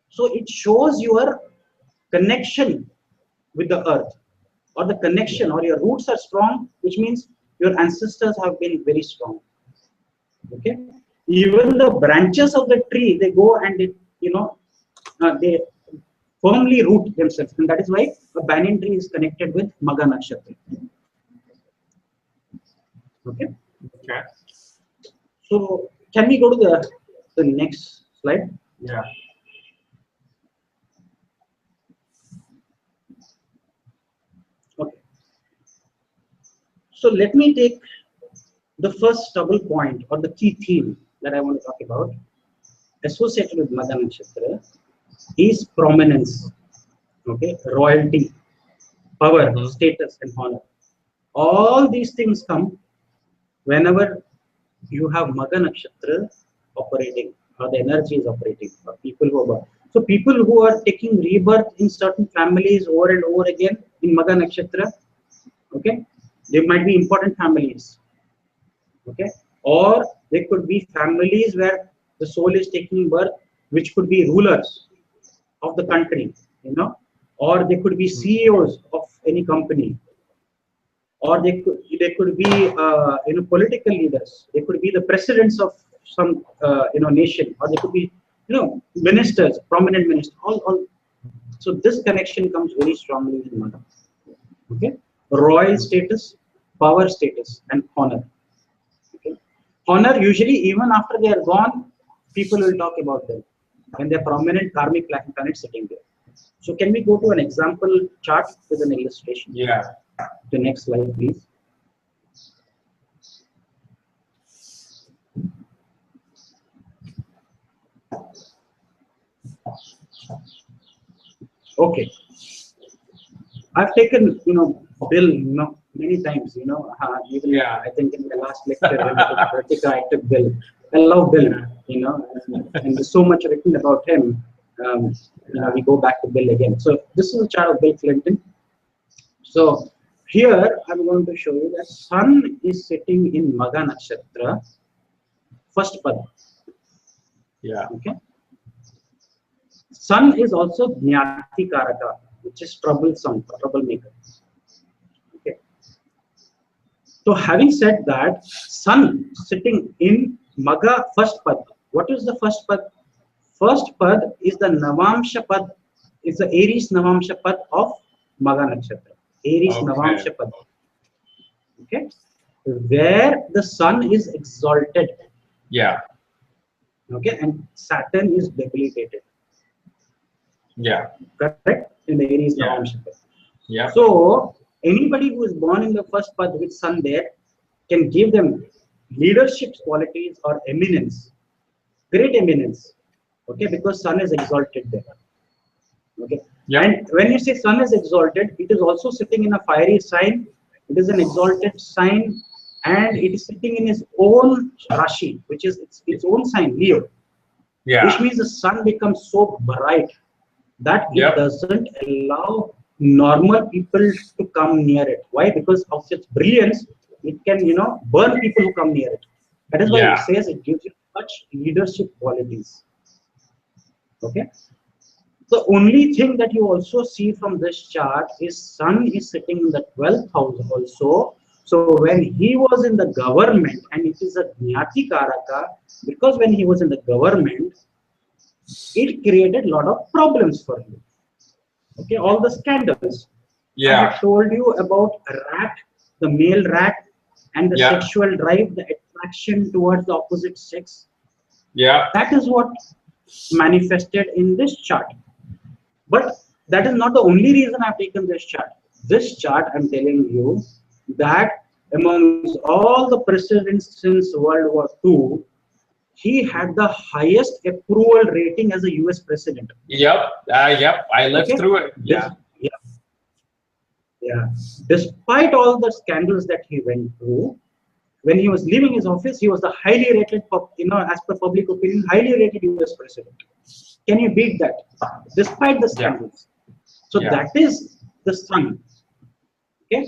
So it shows your connection with the earth, or the connection, or your roots are strong, which means your ancestors have been very strong. Okay. Even the branches of the tree, they go and they firmly root themselves, and that is why a banyan tree is connected with Magha Nakshatra. Okay. Okay. So can we go to the next slide? Yeah. Okay. So let me take the first double point, or the key theme that I want to talk about, associated with Magha Nakshatra, is prominence. Okay, royalty, power, status, and honor. All these things come whenever you have Magha Nakshatra operating, or the energy is operating, or people who are born. So people who are taking rebirth in certain families over and over again in Magha Nakshatra, okay, they might be important families. Okay, or they could be families where the soul is taking birth, which could be rulers of the country, or they could be CEOs of any company, or they could be political leaders. They could be the presidents of some nation, or they could be ministers, prominent ministers. All. So this connection comes very strongly in Magha. Okay, royal status, power status, and honor. Okay? Honor, usually even after they are gone, people will talk about them when they're prominent karmic planet sitting there. So can we go to an example chart with an illustration? Yeah. The next slide, please. Okay. I've taken, Bill, many times, even I think in the last lecture when I took Pratika, I took Bill. I love Bill, and there's so much written about him. We go back to Bill again. So this is a chart of Bill Clinton. So here I'm going to show you that Sun is sitting in Magha Nakshatra, first pad. Yeah. Okay. Sun is also Jnati Karaka, which is troublesome, troublemaker. Okay. So having said that, Sun sitting in Magha first pad. What is the first pad? First pad is the Navamsha pad, is the Aries Navamsha pad of Magha Nakshatra. Aries Navamsha pad. Okay. Where the Sun is exalted. Yeah. Okay. And Saturn is debilitated. Yeah. Correct? In the Aries Navamsha pad. Yeah. So anybody who is born in the first pad with Sun there can give them leadership qualities or eminence, great eminence. Okay, because Sun is exalted there. Okay. Yep. And when you say Sun is exalted, it is also sitting in a fiery sign. It is an exalted sign, and it is sitting in its own Rashi, which is its own sign, Leo. Yeah. Which means the Sun becomes so bright that it doesn't allow normal people to come near it. Why? Because of its brilliance, it can, burn people who come near it. That is why it says it gives you such leadership qualities. Okay. The only thing that you also see from this chart is Sun is sitting in the 12th house also, So when he was in the government, and it is a Jnati Karaka, because when he was in the government, it created a lot of problems for him. Okay, all the scandals. I had told you about rat, the male rat, and the sexual drive, the attraction towards the opposite sex. Yeah. That is what manifested in this chart. But that is not the only reason I've taken this chart. This chart, I'm telling you, that amongst all the presidents since World War II, he had the highest approval rating as a US president. Yep. Yep. I lived through it. Yeah. Yeah. Despite all the scandals that he went through, when he was leaving his office, he was the highly rated, as per public opinion, highly rated US president. Can you beat that? Despite the scandals. So that is the sun. Okay.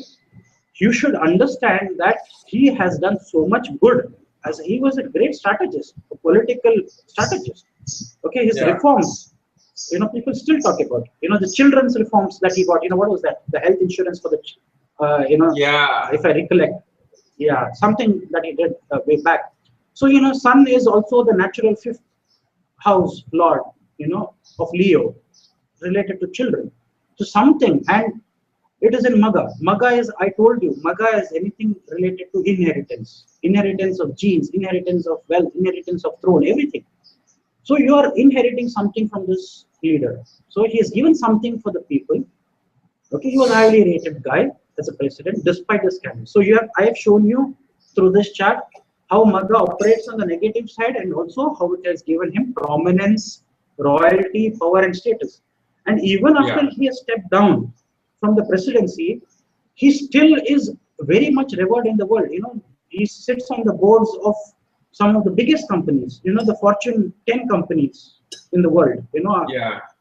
You should understand that he has done so much good, as he was a great strategist, a political strategist. Okay, his reforms, people still talk about, the children's reforms that he got. What was that? The health insurance for the, if I recollect, something that he did way back. So, Sun is also the natural fifth house lord, of Leo, related to children. So something, and it is in Magha. Magha is, I told you, Magha is anything related to inheritance. Inheritance of genes, inheritance of wealth, inheritance of throne, everything. So you are inheriting something from this leader. So he has given something for the people. Okay, he was a highly rated guy as a president, despite the scandal. So I have shown you through this chart how Magha operates on the negative side, and also how it has given him prominence, royalty, power, and status. And even after he has stepped down from the presidency, he still is very much revered in the world. He sits on the boards of some of the biggest companies, the Fortune 10 companies in the world.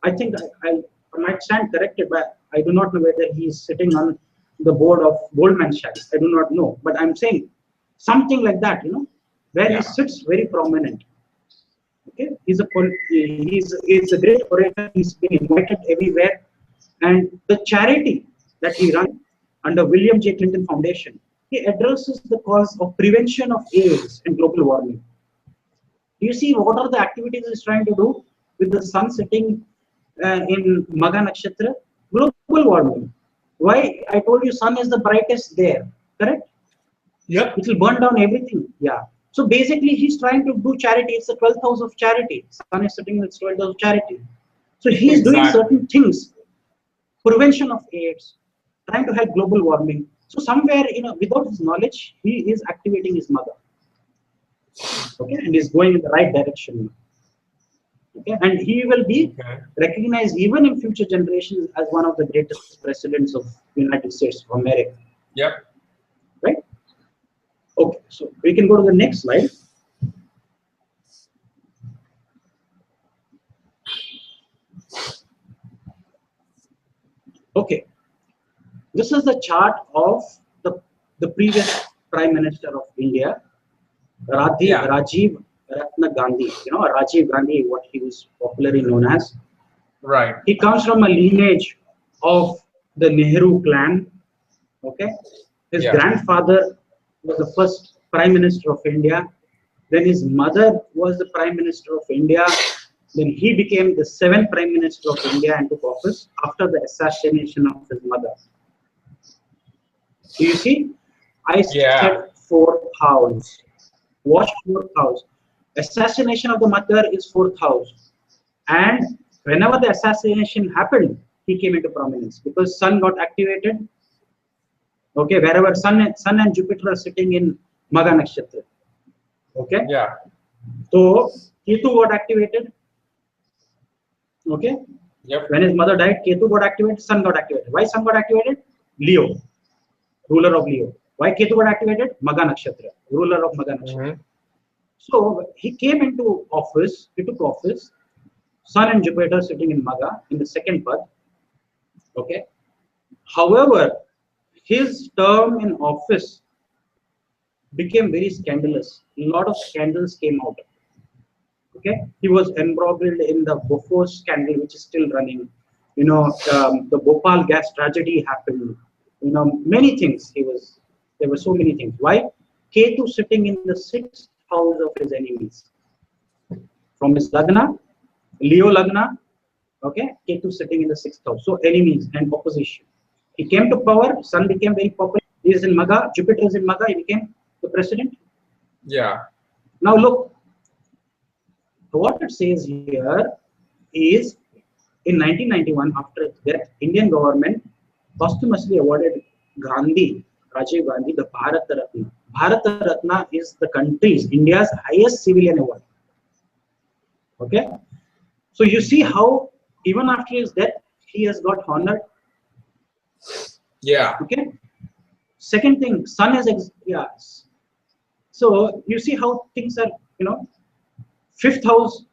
I think I might stand corrected, but I do not know whether he is sitting on the board of Goldman Sachs. I do not know, but I'm saying something like that, where he sits very prominent. Okay, he's a great orator. He's been invited everywhere, and the charity that he runs under William J. Clinton Foundation, he addresses the cause of prevention of AIDS and global warming. Do you see what are the activities he's trying to do with the sun sitting in Magha Nakshatra? Global warming. Why? I told you sun is the brightest there, correct? Yep. It will burn down everything. Yeah. So basically, he's trying to do charity. It's the 12th house of charity. Sun is sitting in the 12th house of charity. So he's doing certain things. Prevention of AIDS, trying to help global warming. So somewhere, without his knowledge, he is activating his mother. Okay, and he's going in the right direction. Okay, and he will be recognized even in future generations as one of the greatest presidents of the United States of America. Yep. Right? Okay, so we can go to the next slide. Okay, this is the chart of the previous Prime Minister of India, Rajiv Gandhi. Rajiv Gandhi, what he was popularly known as. Right. He comes from a lineage of the Nehru clan. Okay, his grandfather was the first Prime Minister of India. Then his mother was the Prime Minister of India. Then he became the 7th Prime Minister of India and took office after the assassination of his mother. Do you see? I said 4th house. Watch 4th house. Assassination of the mother is 4th house. And whenever the assassination happened, he came into prominence because Sun got activated. Okay, wherever Sun and Jupiter are sitting in Magha Nakshatra. Okay? Yeah. So Ketu got activated. Okay? Yep. When his mother died, Ketu got activated, Sun got activated. Why Sun got activated? Leo, ruler of Leo. Why Ketu got activated? Magha Nakshatra, ruler of Magha Nakshatra. So he came into office, he took office, Sun and Jupiter sitting in Magha in the 2nd path. Okay. However, his term in office became very scandalous. A lot of scandals came out. Okay, he was embroiled in the Bofors scandal, which is still running. The Bhopal gas tragedy happened. Many things he was There were so many things. Why? Ketu sitting in the 6th house of his enemies. From his Lagna, Leo Lagna, okay, Ketu sitting in the 6th house. So enemies and opposition. He came to power, Sun became very popular. He is in Magha, Jupiter is in Magha, he became the president. Yeah. Now look, what it says here is in 1991, after that, Indian government posthumously awarded Gandhi, Rajiv Gandhi, the Bharat Ratna. Bharat Ratna is the country's, India's highest civilian award. Okay? So you see how even after his death, he has got honored. Yeah. Okay? Second thing, Sun is, yes. So you see how things are, 5th house,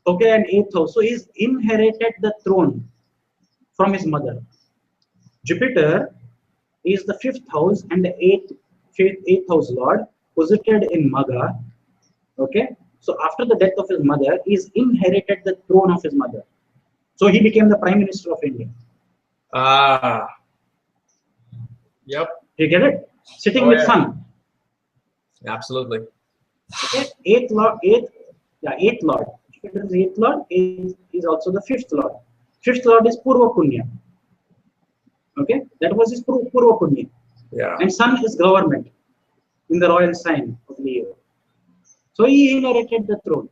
okay, and 8th house. So he's inherited the throne from his mother. Jupiter is the 5th house and the 8th house lord, posited in Magha. Okay, so after the death of his mother, he's inherited the throne of his mother. So he became the Prime Minister of India. Ah. Yep. You get it? Sitting with Sun. Absolutely. Okay, 8th lord. Jupiter is 8th lord. Is also the 5th lord. 5th lord is Purva Punya. Okay, that was his Purva Punya. Yeah. And Sun is government in the royal sign of Leo. So he inherited the throne,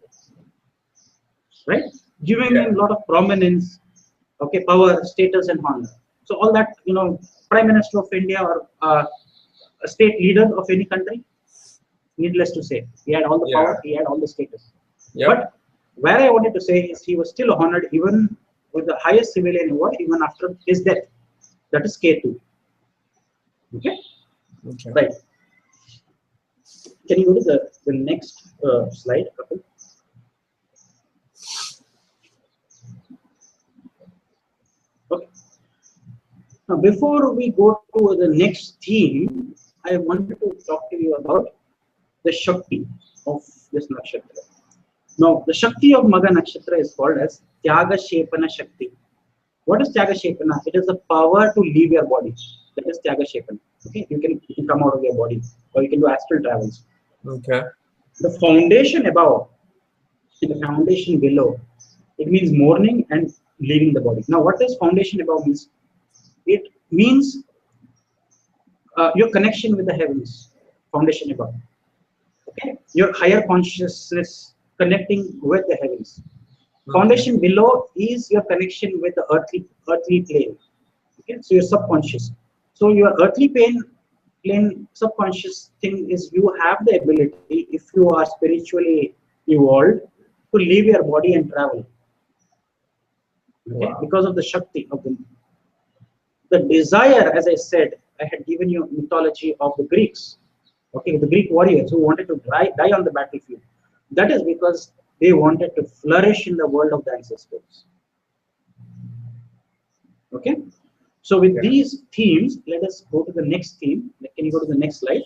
right? Giving him a lot of prominence, okay, power, status, and honor. So all that, Prime Minister of India or a state leader of any country, needless to say, he had all the power, he had all the status. Yep. But where I wanted to say is he was still honored even with the highest civilian award even after his death. That is Ketu. Okay? Right. Can you go to the next slide, Kapil? Okay. Now, before we go to the next theme, I wanted to talk to you about the Shakti of this nakshatra. Now, the Shakti of Magha Nakshatra is called as Tyaga Shepana Shakti. What is Tyaga Shepana? It is the power to leave your body. That is Tyaga Shepana. Okay, you can come out of your body, or you can do astral travels. Okay. The foundation above and the foundation below, it means mourning and leaving the body. Now, what does foundation above means? It means your connection with the heavens. Foundation above. Okay, your higher consciousness connecting with the heavens. Foundation below is your connection with the earthly plane. Okay, so your subconscious. So your earthly plane subconscious thing is you have the ability, if you are spiritually evolved, to leave your body and travel. Okay, because of the Shakti of the desire. As I said, I had given you mythology of the Greeks. Okay, the Greek warriors who wanted to die on the battlefield. That is because they wanted to flourish in the world of the ancestors. Okay, so with these themes, let us go to the next theme. Can you go to the next slide?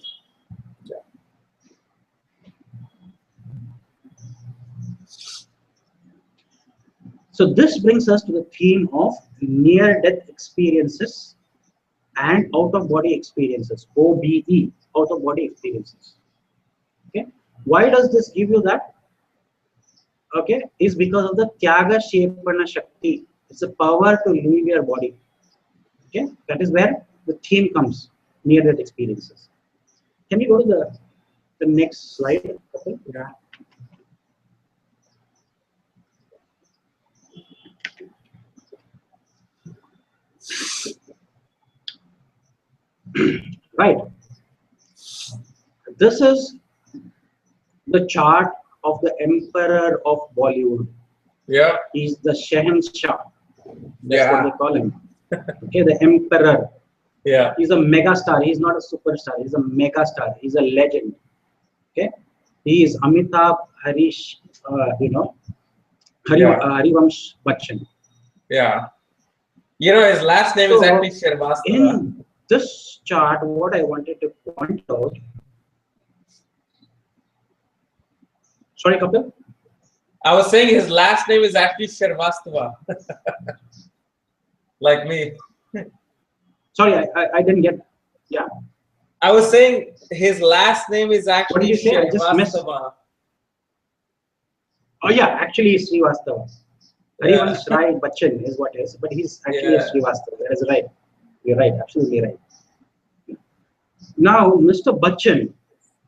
So this brings us to the theme of near-death experiences and out-of-body experiences, OBE, out-of-body experiences. Okay, why does this give you that? Okay, is because of the Tyaga Shepana Shakti. It's a power to leave your body. Okay, that is where the theme comes, near-death experiences. Can you go to the next slide? Okay. Yeah. Right. This is the chart of the Emperor of Bollywood. Yeah. He's the Shahenshah. That's what they call him. Okay, the Emperor. Yeah. He's a mega star. He's not a superstar. He's a mega star. He's a legend. Okay. He is Amitabh Harivamsh Bachchan. Yeah. His last name is actually Sharvastava. In this chart, what I wanted to point out. Sorry, Kapil? I was saying his last name is actually Sharvastava. Like me. Sorry, I didn't get. Yeah. I was saying his last name is What did actually you say? I just missed. Srivastava. Oh yeah, actually he's Srivastava. Yeah. Harivansh Rai Bachchan is what is, but he's actually a Yeah. Srivastava. That is right. You're right, absolutely right. Now, Mr. Bachchan,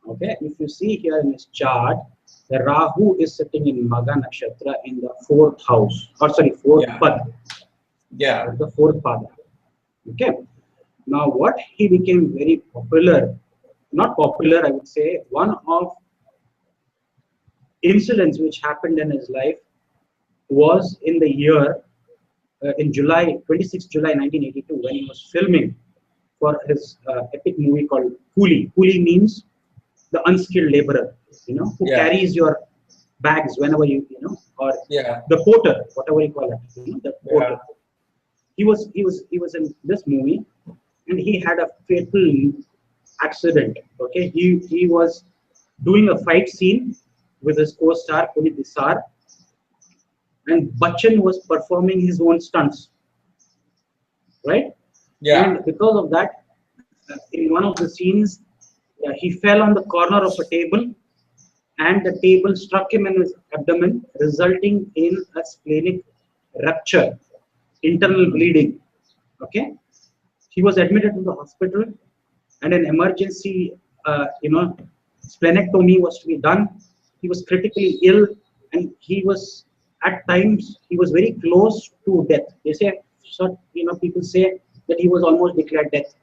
okay, if you see here in his chart, the Rahu is sitting in Magha Nakshatra in the fourth house, or sorry, fourth Yeah. pad, Yeah. the fourth pada. Okay. Now, what he became very popular, not popular, I would say, one of incidents which happened in his life was in the year, in July, 26 July 1982, when he was filming for his epic movie called Coolie. Coolie means the unskilled laborer, who Yeah. carries your bags whenever or Yeah. the porter, whatever you call it, the porter. Yeah. He was in this movie, and he had a fatal accident. Okay, he was doing a fight scene with his co-star Puneet Desar, and Bachchan was performing his own stunts, right? Yeah. And because of that, in one of the scenes, he fell on the corner of a table, and the table struck him in his abdomen, resulting in a splenic rupture, internal bleeding. Okay, he was admitted to the hospital, and an emergency, splenectomy was to be done. He was critically ill, and he was at times he was very close to death. They say, so people say that he was almost declared death.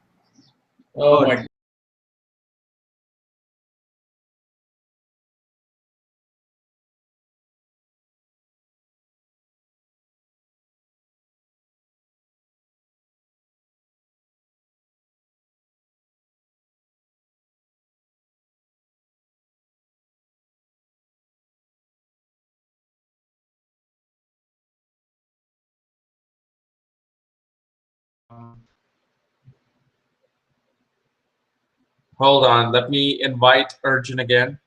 Oh my. Hold on. Let me invite Arjun again.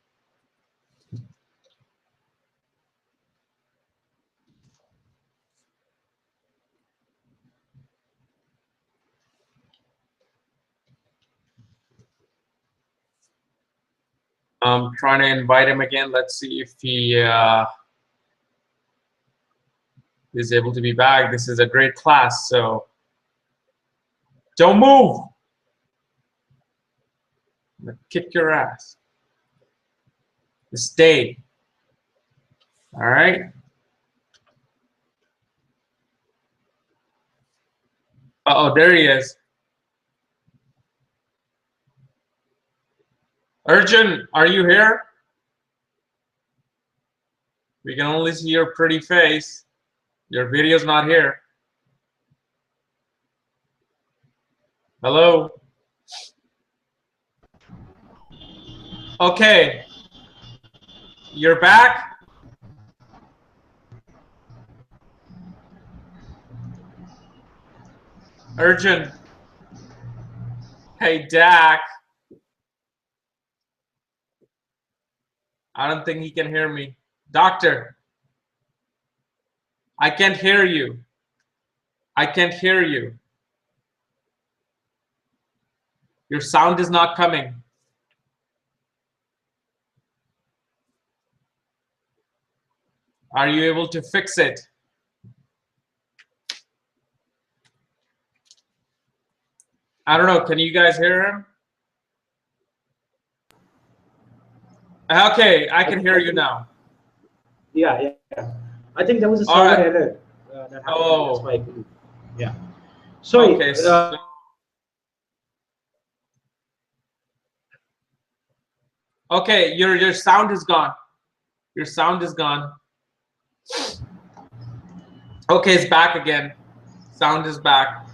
I'm trying to invite him again. Let's see if he is able to be back. This is a great class, so don't move. I'm gonna kick your ass. Stay. All right. Uh-oh, there he is. Arjun, are you here? We can only see your pretty face. Your video's not here. Hello? Okay. You're back? Arjun. Hey, Dak. I don't think he can hear me. Doctor. I can't hear you. I can't hear you. Your sound is not coming. Are you able to fix it? I don't know. Can you guys hear him? Okay, I can hear you now. Yeah. I think there was a All server right. error that happened. Oh. That's why I couldn't. Yeah. Sorry. Okay. So, okay, your sound is gone. Your sound is gone. Okay, it's back again. Sound is back.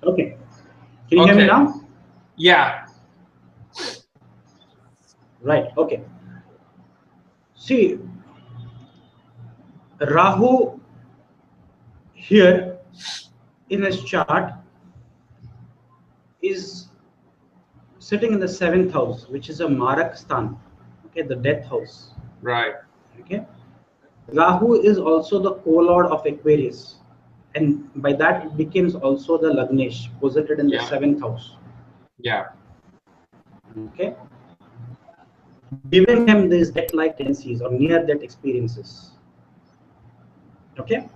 Okay. Can you hear me now? Yeah. Right. Okay. See, Rahu here in his chart is sitting in the 7th house, which is a Marak Sthan, okay, the death house. Right. Okay. Rahu is also the co-lord of Aquarius, and by that it becomes also the Lagnesh, posited in the 7th house. Yeah. Okay, giving him these death-like tendencies or near-death experiences. Okay,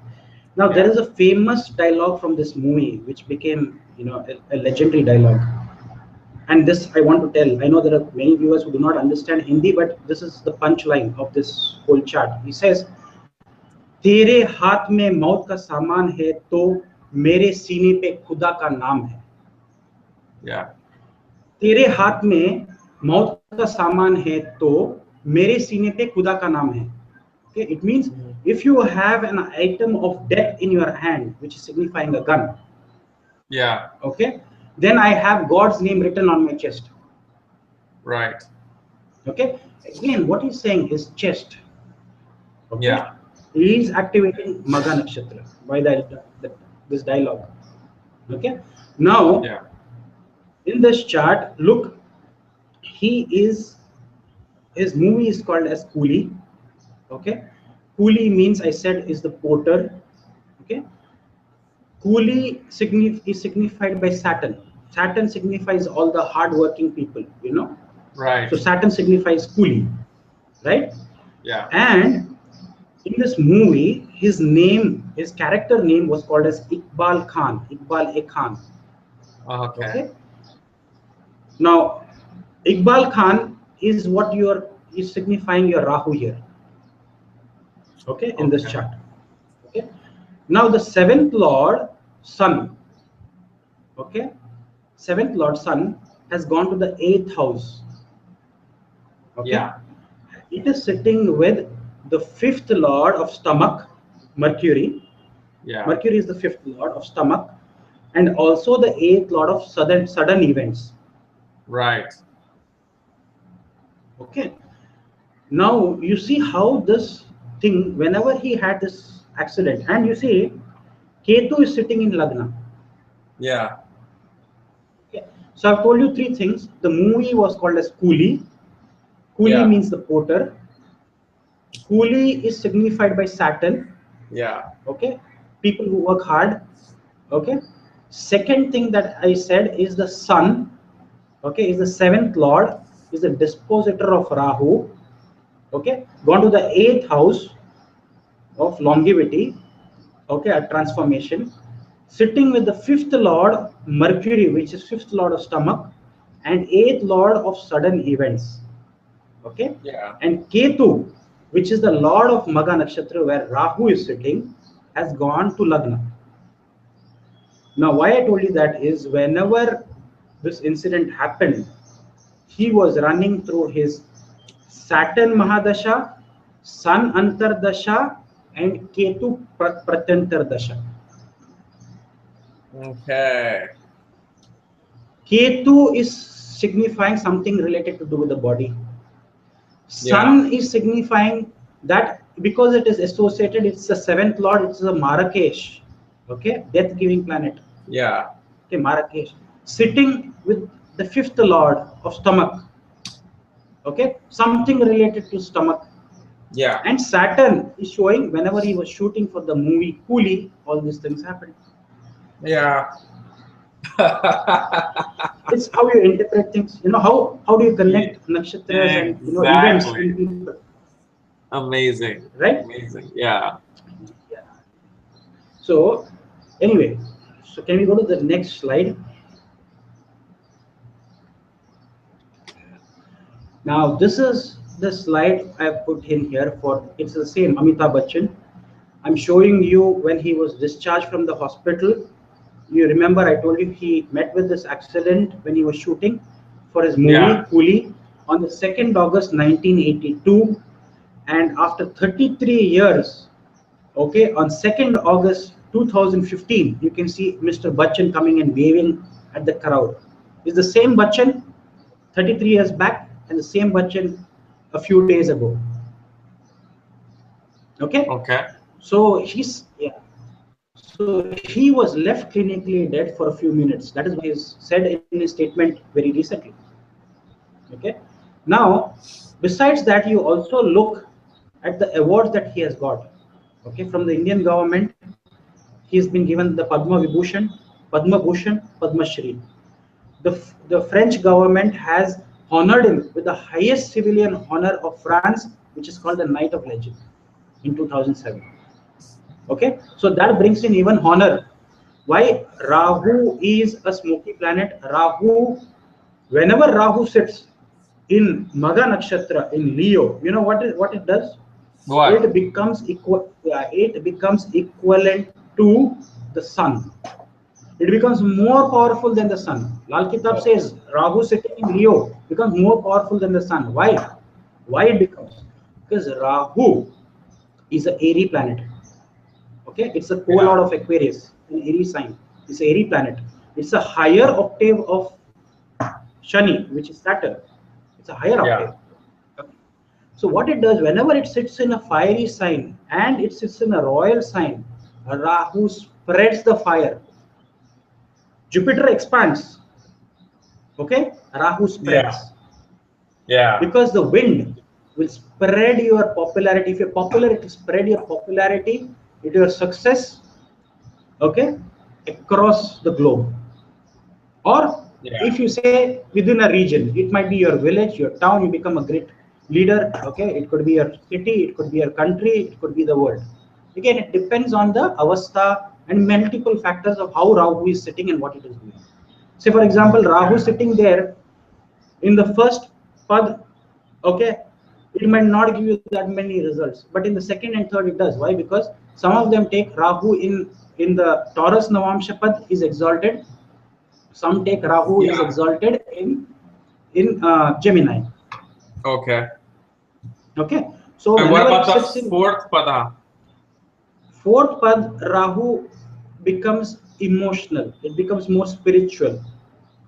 now there is a famous dialogue from this movie which became, you know, a legendary dialogue. And this I want to tell. I know there are many viewers who do not understand Hindi, but this is the punchline of this whole chart. He says, तेरे हाथ में मौत का सामान है तो मेरे सीने पे खुदा का नाम है. Yeah. तेरे हाथ में मौत का सामान है तो मेरे सीने पे खुदा का नाम है. Okay, it means if you have an item of death in your hand, which is signifying a gun. Yeah. Okay, then I have God's name written on my chest. Right. Okay, again, what he's saying is chest. Okay? Yeah. He is activating Magha Nakshatra by this dialogue. Okay, now in this chart, look, his movie is called as Coolie. Okay, Coolie means, I said, is the porter. Okay, Coolie is signified by Saturn. Saturn signifies all the hard-working people, you know. Right. So Saturn signifies Coolie, right? Yeah. And in this movie, his character name was called as Iqbal Khan, Iqbal-e Khan. Okay. Now, Iqbal Khan is what is signifying your Rahu here. Okay, in this chart. Okay. Now the seventh lord, Sun. Okay, seventh lord Sun has gone to the 8th house. Okay. Yeah. It is sitting with the 5th lord of stomach, Mercury. Yeah. Mercury is the 5th lord of stomach, and also the 8th lord of sudden events. Right. Okay. Now you see how this thing, whenever he had this accident, and you see Ketu is sitting in Lagna. Yeah. Okay. So I've told you 3 things. The movie was called as Coolie. Coolie means the porter. Coolie is signified by Saturn. Yeah. Okay. People who work hard. Okay. Second thing that I said is the Sun. Okay. Is the 7th lord. Is the dispositor of Rahu. Okay. Gone to the 8th house of longevity. Okay. A transformation. Sitting with the 5th lord Mercury, which is 5th lord of stomach, and 8th lord of sudden events. Okay. Yeah. And Ketu, which is the lord of Magha Nakshatra, where Rahu is sitting, has gone to Lagna. Now, why I told you that is, whenever this incident happened, he was running through his Saturn Mahadasha, Sun Antardasha, and Ketu Pratantardasha. Okay. Ketu is signifying something related to do with the body. Sun is signifying that because it is associated, it's the 7th lord, it's a Marrakesh. Okay, death-giving planet. Yeah. Okay, Marrakesh. Sitting with the 5th lord of stomach. Okay, something related to stomach. Yeah. And Saturn is showing whenever he was shooting for the movie Coolie, all these things happened. Yeah. It's how you interpret things. You know, how do you connect nakshatras and events in people? Amazing. Right? Amazing. Yeah. Yeah. So anyway, so can we go to the next slide? Now this is the slide I have put in here for, it's the same Amitabh Bachchan. I'm showing you when he was discharged from the hospital. You remember I told you he met with this accident when he was shooting for his movie Coolie on the 2nd August 1982, and after 33 years, okay, on 2nd August 2015, you can see Mr. Bachchan coming and waving at the crowd. It's the same Bachchan 33 years back and the same Bachchan a few days ago. Okay. Okay. So So he was left clinically dead for a few minutes. That is what he said in his statement very recently. Okay. Now, besides that, you also look at the awards that he has got. Okay, from the Indian government, he has been given the Padma Vibhushan, Padma Bhushan, Padma Shri. The French government has honored him with the highest civilian honor of France, which is called the Knight of Legend in 2007. Okay, so that brings in even honor. Why? Rahu is a smoky planet. Rahu, whenever Rahu sits in Magha Nakshatra in Leo, you know what it does? What? It becomes equal. It becomes equivalent to the sun. It becomes more powerful than the sun. Lal Kitab says Rahu sitting in Leo becomes more powerful than the sun. Why? Why it becomes? Because Rahu is an airy planet. Okay, it's a co-lord of Aquarius, an Aries sign. It's an airy planet. It's a higher octave of Shani, which is Saturn. It's a higher octave. Okay. So what it does, whenever it sits in a fiery sign and it sits in a royal sign, Rahu spreads the fire. Jupiter expands. Okay, Rahu spreads. Yeah. Because the wind will spread your popularity. If you're popular, it will spread your popularity, your success, okay, across the globe. Or if you say within a region, it might be your village, your town, you become a great leader. Okay, it could be your city, it could be your country, it could be the world. Again, it depends on the avastha and multiple factors of how Rahu is sitting and what it is doing. Say for example, Rahu sitting there in the first pad, okay, it might not give you that many results, but in the second and third it does. Why? Because some of them take Rahu in the Taurus Navamsha pad is exalted. Some take Rahu is exalted in Gemini. Okay. Okay. So and what about the fourth pada? Fourth pad, Rahu becomes emotional. It becomes more spiritual.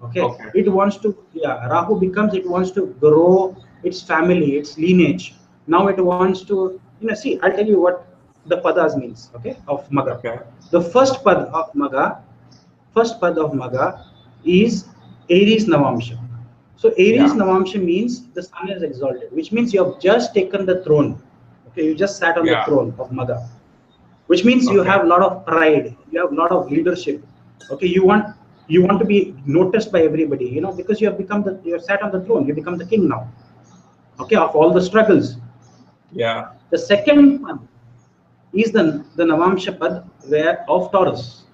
Okay. It wants to, Rahu becomes, it wants to grow its family, its lineage. Now it wants to, see, I'll tell you what the padas means, okay, of Magha. Okay. The first pad of Magha is Aries Navamsha. So Aries Navamsha means the sun is exalted, which means you have just taken the throne. Okay, you just sat on the throne of Magha, which means you have a lot of pride, you have a lot of leadership. Okay, you want to be noticed by everybody, because you have sat on the throne, you become the king now. Okay, of all the struggles. Yeah. The second one is the Navamsha pad where of Taurus.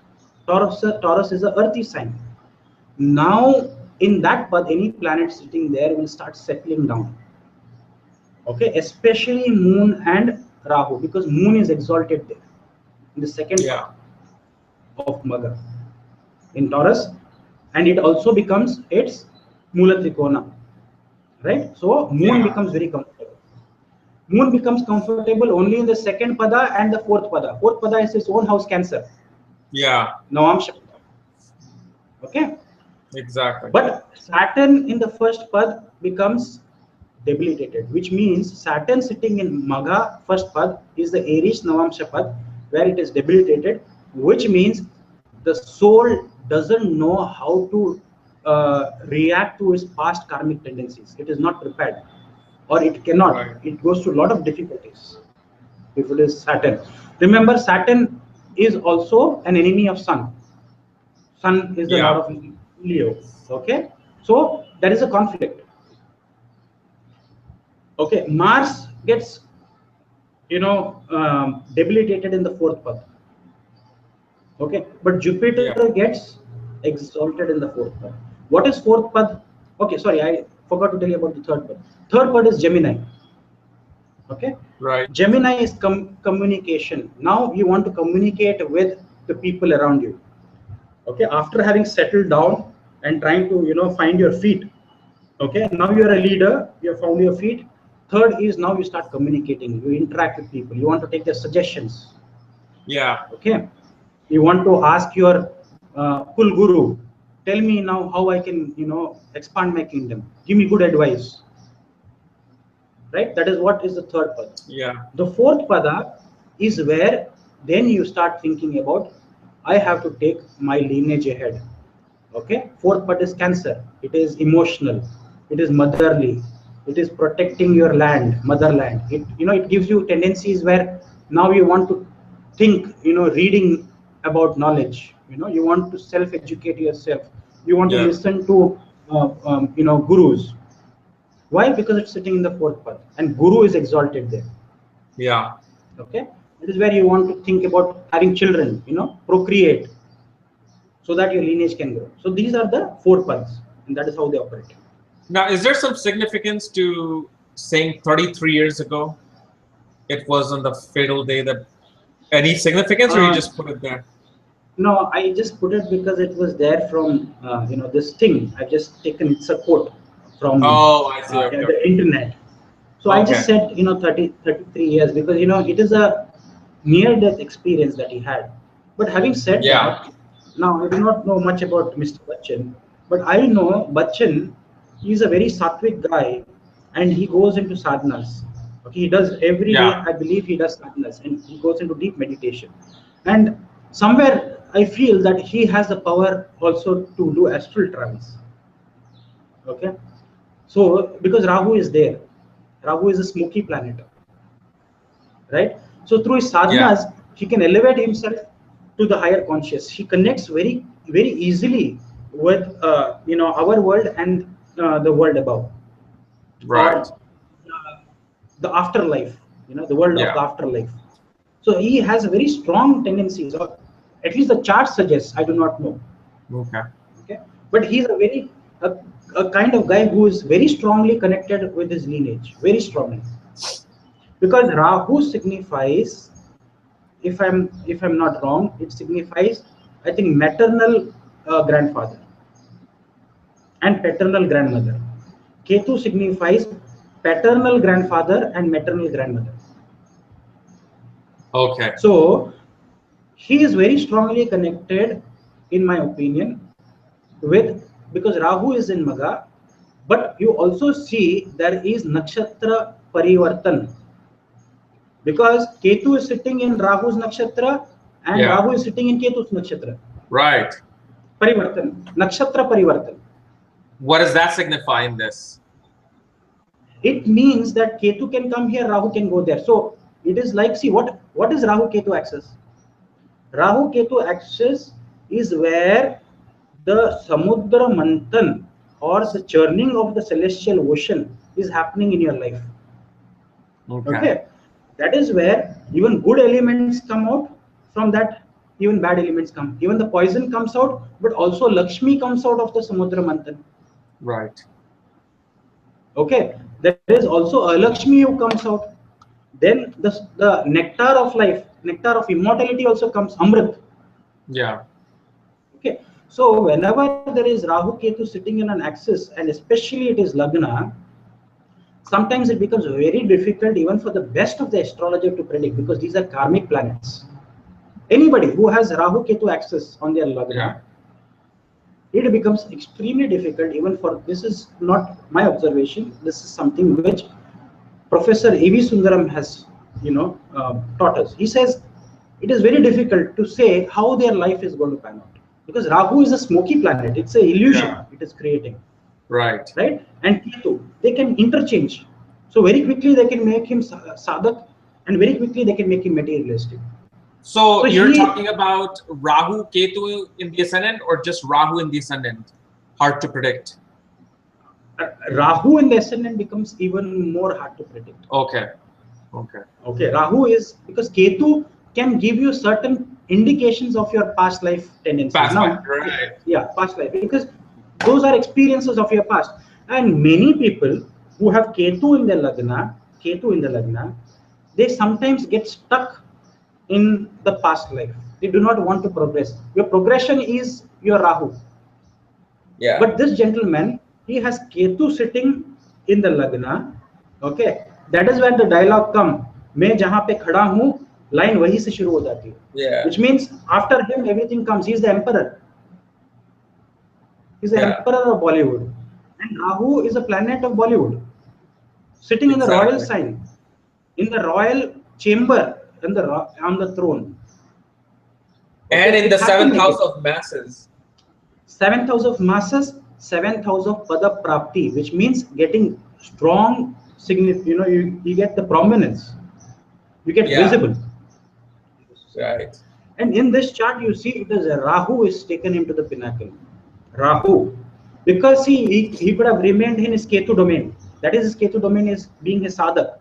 Taurus is an earthy sign. Now in that pad, any planet sitting there will start settling down. Okay, especially Moon and Rahu, because Moon is exalted there in the second pad of Magha in Taurus, and it also becomes its Mula Trikona. Right? So Moon becomes very comfortable. Moon becomes comfortable only in the second pada and the fourth pada. Fourth pada is its own house, Cancer. Yeah. Navamsha. Okay. Exactly. But Saturn in the first pad becomes debilitated, which means Saturn sitting in Magha first pad is the Aries Navamsha pad, where it is debilitated, which means the soul doesn't know how to react to its past karmic tendencies. It is not prepared, or it cannot. Right. It goes through a lot of difficulties if it is Saturn. Remember, Saturn is also an enemy of Sun. Sun is the lord of Leo. Okay, so there is a conflict. Okay, Mars gets debilitated in the fourth pad. Okay, but Jupiter gets exalted in the fourth pad. What is fourth pad? Okay, sorry, I forgot to tell you about the third pad. Third pad is Gemini. Okay, right. Gemini is communication. Now you want to communicate with the people around you. Okay, after having settled down and trying to find your feet. Okay, now you are a leader. You have found your feet. Third is now you start communicating. You interact with people. You want to take their suggestions. Yeah. Okay. You want to ask your Kul Guru, tell me now how I can, expand my kingdom. Give me good advice. Right? That is what is the third pada. Yeah. The fourth pada is where then you start thinking about, I have to take my lineage ahead. Okay. Fourth pada is Cancer. It is emotional. It is motherly. It is protecting your land, motherland. It gives you tendencies where now you want to think, reading about knowledge. You want to self-educate yourself. You want to listen to, gurus. Why? Because it's sitting in the fourth path, and Guru is exalted there. Yeah. Okay, it is where you want to think about having children, procreate, so that your lineage can grow. So these are the four paths, and that is how they operate. Now, is there some significance to saying 33 years ago it was on the fatal day? That any significance, or you just put it there? No, I just put it because it was there from this thing. I've just taken it's a quote from I see. Okay. the internet. So I just said 33 years because it is a near-death experience that he had. But having said that, now I do not know much about Mr. Bachchan, but I know Bachchan. He's a very sattvic guy, and he goes into sadhanas. Okay, he does every day. I believe he does sadhanas, and he goes into deep meditation. And somewhere I feel that he has the power also to do astral travels. Okay, so because Rahu is there, Rahu is a smoky planet, right? So through his sadhanas, he can elevate himself to the higher conscious. He connects very, very easily with our world and the world above, right? The afterlife, the world of the afterlife. So he has a very strong tendencies, or at least the chart suggests. I do not know. Okay, but he's a very a kind of guy who is very strongly connected with his lineage, very strongly, because Rahu signifies, if I'm not wrong, it signifies, I think, maternal grandfather and paternal grandmother. Ketu signifies paternal grandfather and maternal grandmother. Okay. So he is very strongly connected, in my opinion, with, because Rahu is in Magha, but you also see there is Nakshatra Parivartan. Because Ketu is sitting in Rahu's Nakshatra and Rahu is sitting in Ketu's Nakshatra. Right. Parivartan. Nakshatra Parivartan. What does that signify in this? It means that Ketu can come here, Rahu can go there. So it is like, see, what is Rahu Ketu axis? Rahu Ketu axis is where the Samudra Manthan, or the churning of the celestial ocean, is happening in your life. Okay. That is where even good elements come out from that, even bad elements come. Even the poison comes out, but also Lakshmi comes out of the Samudra Manthan. Right. Okay. There is also a Lakshmi who comes out. Then the nectar of life, nectar of immortality also comes, Amrit. Yeah. Okay. So whenever there is Rahu Ketu sitting in an axis, and especially it is Lagna, sometimes it becomes very difficult even for the best of the astrologer to predict, because these are karmic planets. Anybody who has Rahu Ketu axis on their Lagna, it becomes extremely difficult even for, this is not my observation, this is something which Professor A.V. Sundaram has taught us. He says it is very difficult to say how their life is going to pan out, because Rahu is a smoky planet, it's an illusion it is creating. Right. And Ketu, they can interchange. So very quickly they can make him sadhak, and very quickly they can make him materialistic. So you're talking about Rahu, Ketu in the ascendant, or just Rahu in the ascendant? Hard to predict. Rahu in the ascendant becomes even more hard to predict. Okay. Rahu is, because Ketu can give you certain indications of your past life tendencies. Past life. Yeah, past life, because those are experiences of your past. And many people who have Ketu in their Lagna, they sometimes get stuck in the past life. They do not want to progress. Your progression is your Rahu. Yeah. But this gentleman, he has Ketu sitting in the Lagna. Okay. That is when the dialogue comes. मैं जहाँ पे खड़ा हूँ, line वहीं से शुरू हो जाती है. Yeah. Which means after him everything comes. He is the emperor. He is the emperor of Bollywood. And Rahu is a planet of Bollywood. Sitting in the royal sign, in the royal chamber, on the throne. And in the 7th house of masses. 7th house of masses, 7th house of Pada Prapti, which means getting strong, you get the prominence. You get visible. Right. And in this chart, you see it is Rahu is taken him to the pinnacle. Rahu. Because he could have remained in his Ketu domain. That is his Ketu domain, is being his sadhak.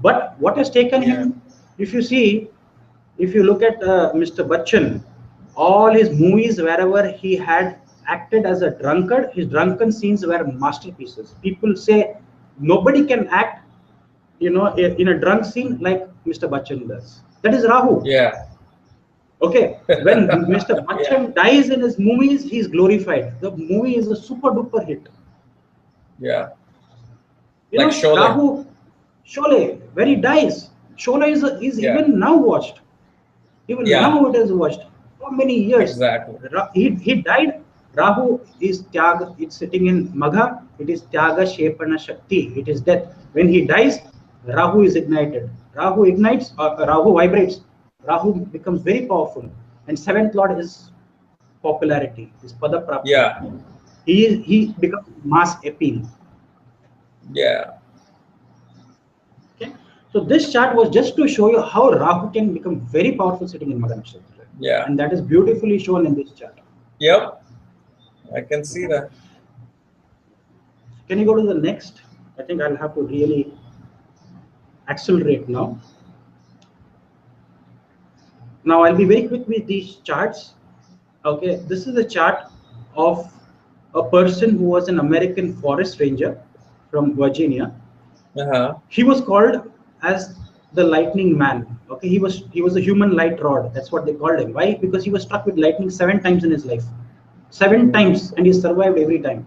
But what has taken him, if you see, if you look at Mr. Bachchan, all his movies, wherever he had acted as a drunkard, his drunken scenes were masterpieces. People say nobody can act, you know, in a drunk scene like Mr. Bachchan does. That is Rahu. Yeah. Okay, when Mr. Bachchan dies in his movies, he is glorified. The movie is a super duper hit. Yeah. You Like know, Sholay. Rahu, Sholay, where he dies. Sholay is even now watched. Even now it is watched. For many years. Exactly. He died. Rahu is Tyaga, it's sitting in Magha. It is Tyaga Shepana Shakti. It is death. When he dies, Rahu is ignited. Rahu ignites, Rahu vibrates. Rahu becomes very powerful. And seventh lord is popularity, is Pada Prapti. Yeah. He becomes mass appeal. Yeah. Okay. So this chart was just to show you how Rahu can become very powerful sitting in Magha Nakshatra. Yeah. And that is beautifully shown in this chart. Yep. I can see that. Can you go to the next? I think I'll have to really accelerate now. Now I'll be very quick with these charts. Okay, this is a chart of a person who was an American forest ranger from Virginia. He was called as the lightning man. Okay, he was a human light rod. That's what they called him. Why? Because he was struck with lightning 7 times in his life. 7 times, and he survived every time.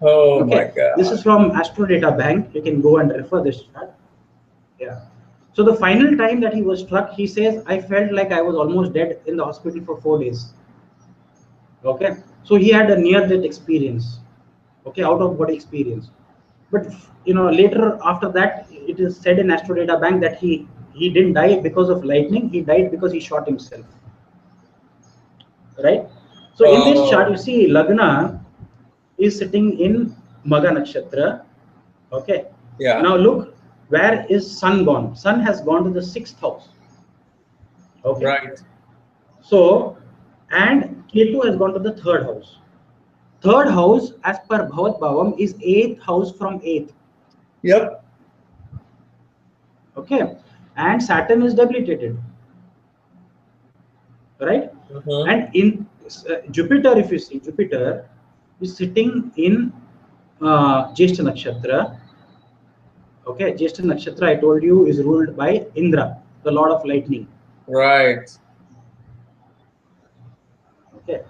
Oh my God. This is from Astro Data Bank. You can go and refer this chart. Yeah. So the final time that he was struck, he says, I felt like I was almost dead in the hospital for 4 days. Okay. So he had a near-death experience. Okay, out-of-body experience. But you know, later after that, it is said in Astro Data Bank that he didn't die because of lightning. He died because he shot himself. Right. So in this chart, you see Lagna is sitting in Magha Nakshatra. Okay. Yeah. Now look, where is Sun gone? Sun has gone to the 6th house. Okay. Right. So, and Ketu has gone to the 3rd house. 3rd house, as per Bhavat Bhavam, is 8th house from 8th. Yep. Okay. And Saturn is debilitated. Right. And in Jupiter, if you see, Jupiter is sitting in Jyeshtha Nakshatra. Okay, Jyeshtha Nakshatra, I told you, is ruled by Indra, the lord of lightning. Right. Okay,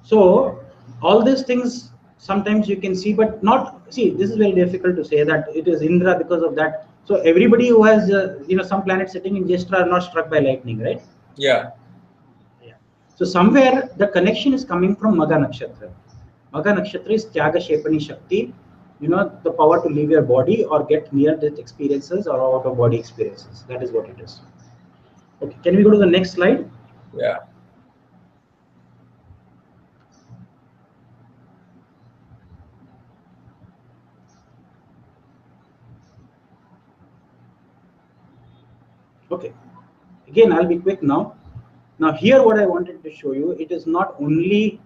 so all these things sometimes you can see, but not see. This is very difficult to say that it is Indra because of that. So everybody who has you know, some planets sitting in Jyeshtha are not struck by lightning, right? Yeah. So somewhere the connection is coming from Magha Nakshatra. Magha Nakshatra is Tyaga Shepani Shakti, you know, the power to leave your body or get near-death experiences or out-of-body experiences. That is what it is. Okay, can we go to the next slide? Yeah. Okay, again, I'll be quick now. Now here what I wanted to show you, it is not only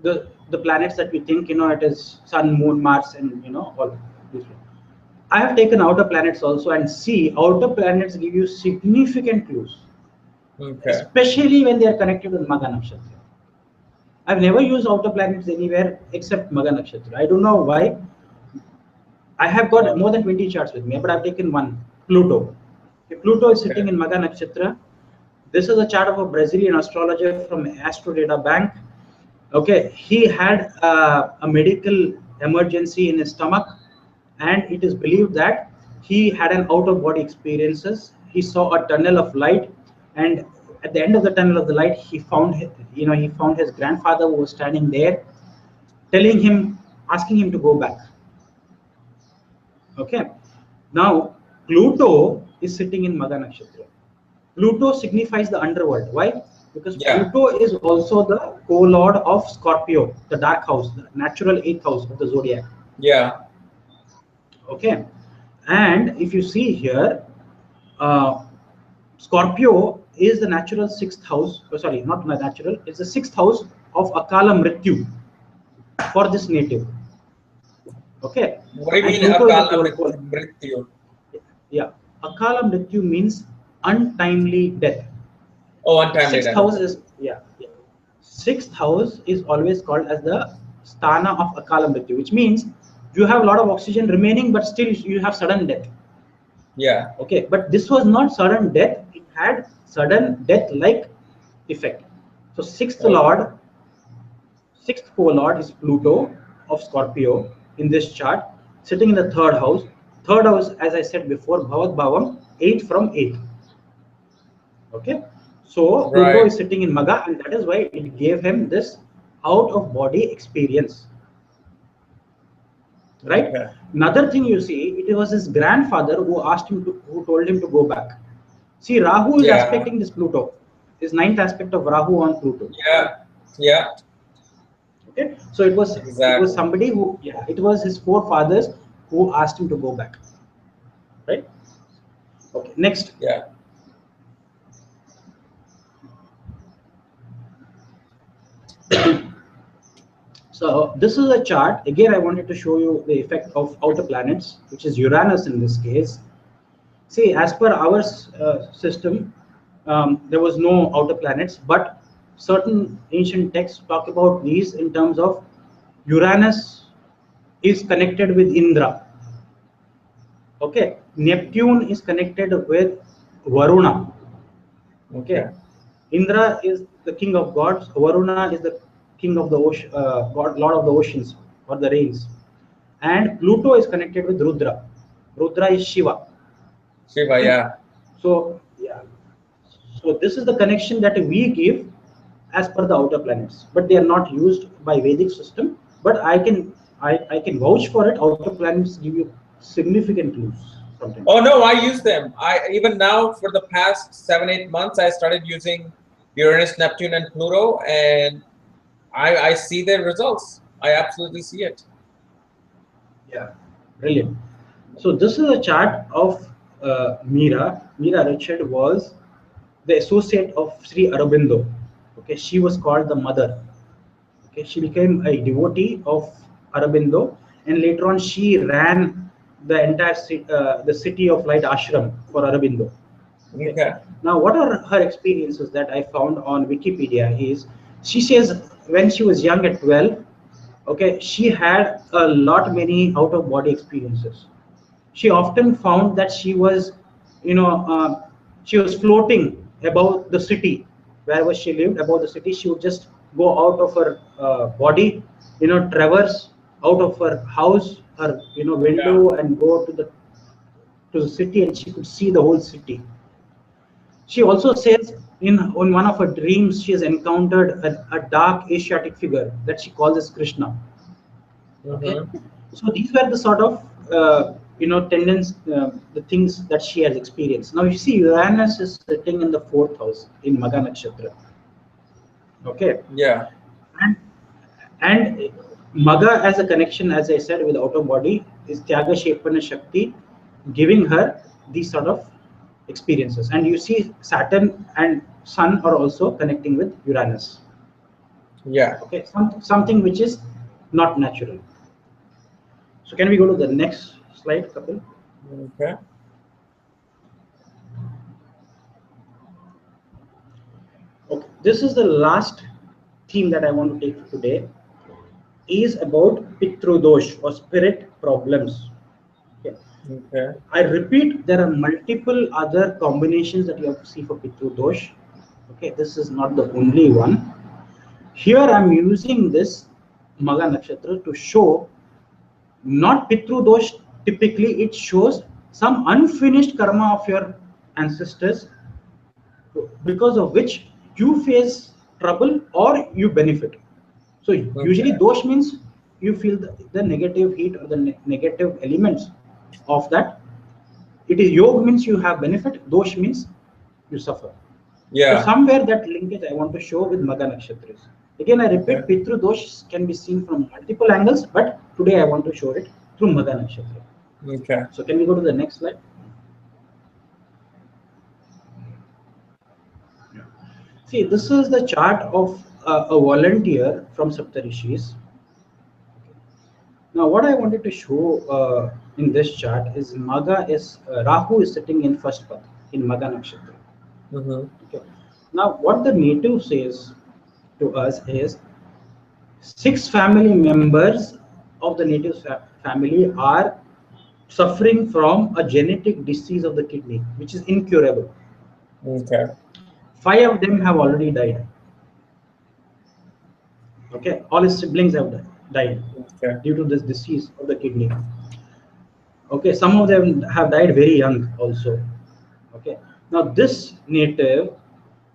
the planets that we think, you know, it is Sun, Moon, Mars, and you know, all these. I have taken outer planets also, and see, outer planets give you significant clues. Okay. Especially when they are connected with Magha Nakshatra. I've never used outer planets anywhere except Magha Nakshatra. I don't know why. I have got more than 20 charts with me, but I've taken one, Pluto. Pluto is sitting in Magha Nakshatra. This is a chart of a Brazilian astrologer from Astro Data Bank. Okay, he had a medical emergency in his stomach, and it is believed that he had an out-of-body experiences. He saw a tunnel of light, and at the end of the tunnel of the light, he found, you know, he found his grandfather who was standing there, telling him, asking him to go back. Okay, now Pluto is sitting in Magha Nakshatra. Pluto signifies the underworld. Why? Because Pluto is also the co-lord of Scorpio, the dark house, the natural 8th house of the zodiac. Yeah. Okay, and if you see here, Scorpio is the natural 6th house. Oh, sorry, not natural. It's the 6th house of Akala Mrityu for this native. Okay. What do you And mean Pluto is a Akala pole. Mrityu? Yeah. Akala Mrityu means untimely death. Oh, untimely Sixth death. house Okay. is, yeah, yeah. Sixth house is always called as the sthana of Akala Mrityu, which means you have a lot of oxygen remaining, but still you have sudden death. Yeah. Okay, but this was not sudden death, it had sudden death like effect. So Okay. sixth core lord is Pluto of Scorpio in this chart, sitting in the third house. Third house, as I said before, Bhavat Bhavam, 8 from 8. Okay, so Pluto Right. is sitting in Magha, and that is why it gave him this out of body experience. Right? Okay. Another thing you see, it was his grandfather who told him to go back. See, Rahu is Yeah. aspecting this Pluto. This ninth aspect of Rahu on Pluto. Yeah. Yeah. Okay, so it was Exactly. somebody who, yeah, it was his forefathers who asked him to go back. Right? Okay, next. Yeah. So this is a chart. Again, I wanted to show you the effect of outer planets, which is Uranus in this case. See, as per our system, there was no outer planets, but certain ancient texts talk about these in terms of Uranus is connected with Indra. Okay, Neptune is connected with Varuna. Okay. Okay, Indra is the king of gods. Varuna is the king of the ocean, god, lord of the oceans or the rains. And Pluto is connected with Rudra. Rudra is Shiva. Shiva. Okay, Yeah. so yeah, so this is the connection that we give as per the outer planets, but they are not used by Vedic system. But I can vouch for it. Outer planets give you significant clues sometimes. Oh no, I use them. I even now for the past 7, 8 months I started using Uranus, Neptune, and Pluto, and I see the results. I absolutely see it. Yeah, brilliant. So this is a chart of Mira. Mira Richard was the associate of Sri Aurobindo. Okay, she was called the mother. Okay, she became a devotee of Aurobindo, and later on she ran the entire the city of light ashram for Aurobindo. Okay. Okay. Now, what are her experiences that I found on Wikipedia is she says when she was young at 12, okay, she had a lot many out of body experiences. She often found that you know, she was floating above the city, wherever she lived, above the city. She would just go out of her body, traverse out of her house, her Yeah. window, and go to the city, and she could see the whole city. She also says in one of her dreams she has encountered a dark Asiatic figure that she calls as Krishna. Okay, Mm-hmm. so these were the sort of tendencies, the things that she has experienced. Now you see, Uranus is sitting in the fourth house in Magha Nakshatra. Okay, Yeah. and and Magha as a connection, as I said, with outer body is Tyaga Shepana Shakti, giving her these sort of experiences. And you see, Saturn and Sun are also connecting with Uranus. Yeah. Okay, something which is not natural. So can we go to the next slide, Kapil? Okay. Okay, this is the last theme that I want to take today. Is about Pitru Dosh or spirit problems. Okay. Okay. I repeat, there are multiple other combinations that you have to see for Pitru Dosh. Okay, this is not the only one. Here I'm using this Magha Nakshatra to show not Pitru Dosh. Typically, it shows some unfinished karma of your ancestors, because of which you face trouble or you benefit. So usually Okay. dosh means you feel the negative heat or the negative elements of that. It is yog means you have benefit, dosh means you suffer. So Yeah. somewhere that linkage I want to show with Magha Nakshatras. Again, I Okay. repeat, Pitru dosh can be seen from multiple angles, but today I want to show it through Magha Nakshatra. Okay. So can we go to the next slide? See, this is the chart of a volunteer from Saptarishis. Now, what I wanted to show in this chart is Magha is Rahu is sitting in first path in Magha Nakshatra. Mm-hmm. Okay. Now, what the native says to us is 6 family members of the native family are suffering from a genetic disease of the kidney, which is incurable. Okay. 5 of them have already died. Okay, all his siblings have died Okay. due to this disease of the kidney. Okay, some of them have died very young also. Okay, now this native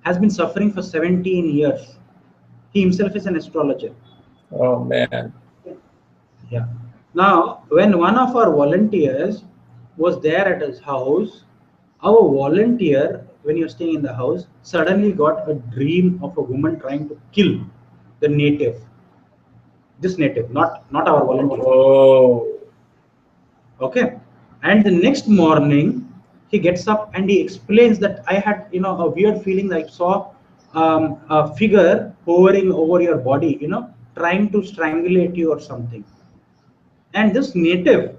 has been suffering for 17 years. He himself is an astrologer. Oh man. Yeah. Now, when one of our volunteers was there at his house, our volunteer, when he was staying in the house, suddenly got a dream of a woman trying to kill the native. This native, not our volunteer. Oh. Okay, and the next morning he gets up and he explains that I had a weird feeling that I saw a figure hovering over your body, trying to strangulate you or something. And this native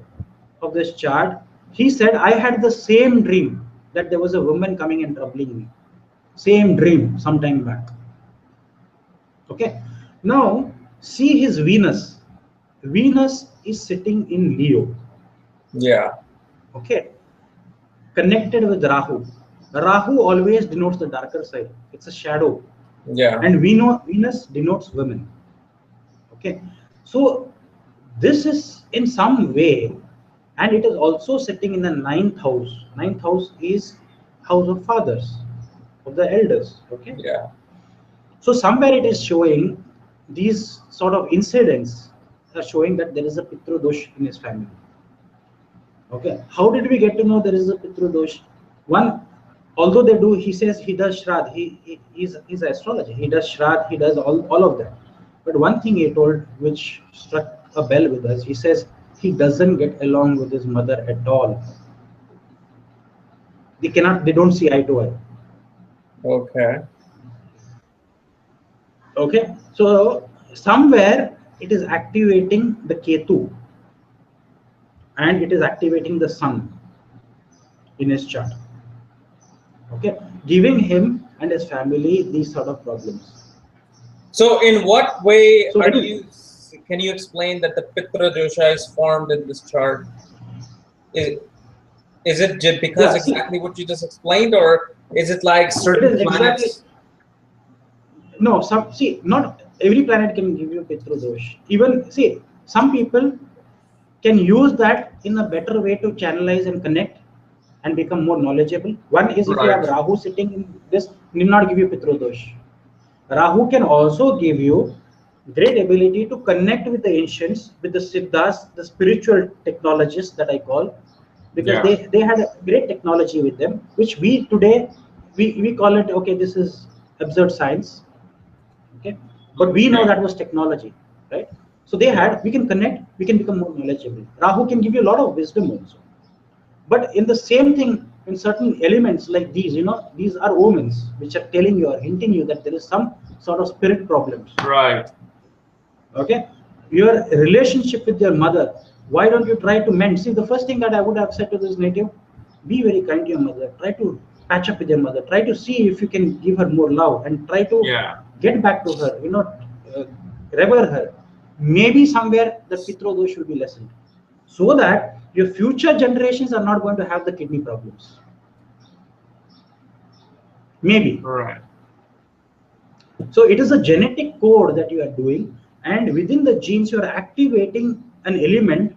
of this chart, he said, I had the same dream that there was a woman coming and troubling me. Same dream some time back. Okay, now see his Venus. Venus is sitting in Leo. Yeah. Okay, connected with Rahu. Rahu always denotes the darker side. It's a shadow. Yeah. And we know Venus denotes women. Okay, so this is in some way, and it is also sitting in the ninth house. Ninth house is house of fathers, of the elders. Okay, Yeah. so somewhere it is showing these sort of incidents are showing that there is a Pitru Dosha in his family. Okay, how did we get to know there is a Pitru Dosh? One, although they do, he says he does Shradha, he's an astrologer, he does Shradha, he does all of that. But one thing he told which struck a bell with us, he says he doesn't get along with his mother at all. They don't see eye to eye. Okay. Okay, so somewhere it is activating the Ketu and it is activating the Sun in his chart. Okay, giving him and his family these sort of problems. So in what way So are you, can you explain that the Pitru Dosha is formed in this chart? Is it just because yeah, exactly what you just explained, or is it like it certain is exactly planets? no. Not every planet can give you Pitru Dosh. Even see, some people can use that in a better way to channelize and connect and become more knowledgeable. One is if you have Right. Rahu sitting in this, need not give you Pitru Dosh. Rahu can also give you great ability to connect with the ancients, with the Siddhas, the spiritual technologists that I call, because Yeah. they had a great technology with them, which we today we call it, okay, this is absurd science, okay, but we know Yeah. that was technology, right? So they Yeah. had, we can connect, we can become more knowledgeable. Rahu can give you a lot of wisdom also, but in the same thing, in certain elements like these, these are omens which are telling you or hinting you that there is some sort of spirit problems. Right. Okay, your relationship with your mother, why don't you try to mend? See, the first thing that I would have said to this native, be very kind to your mother, try to patch up with your mother, try to see if you can give her more love and try to Yeah. get back to her, uh, revere her. Maybe somewhere the Pitru Dosh should be lessened, so that your future generations are not going to have the kidney problems. Maybe. Right. So it is a genetic code that you are doing, and within the genes you are activating an element.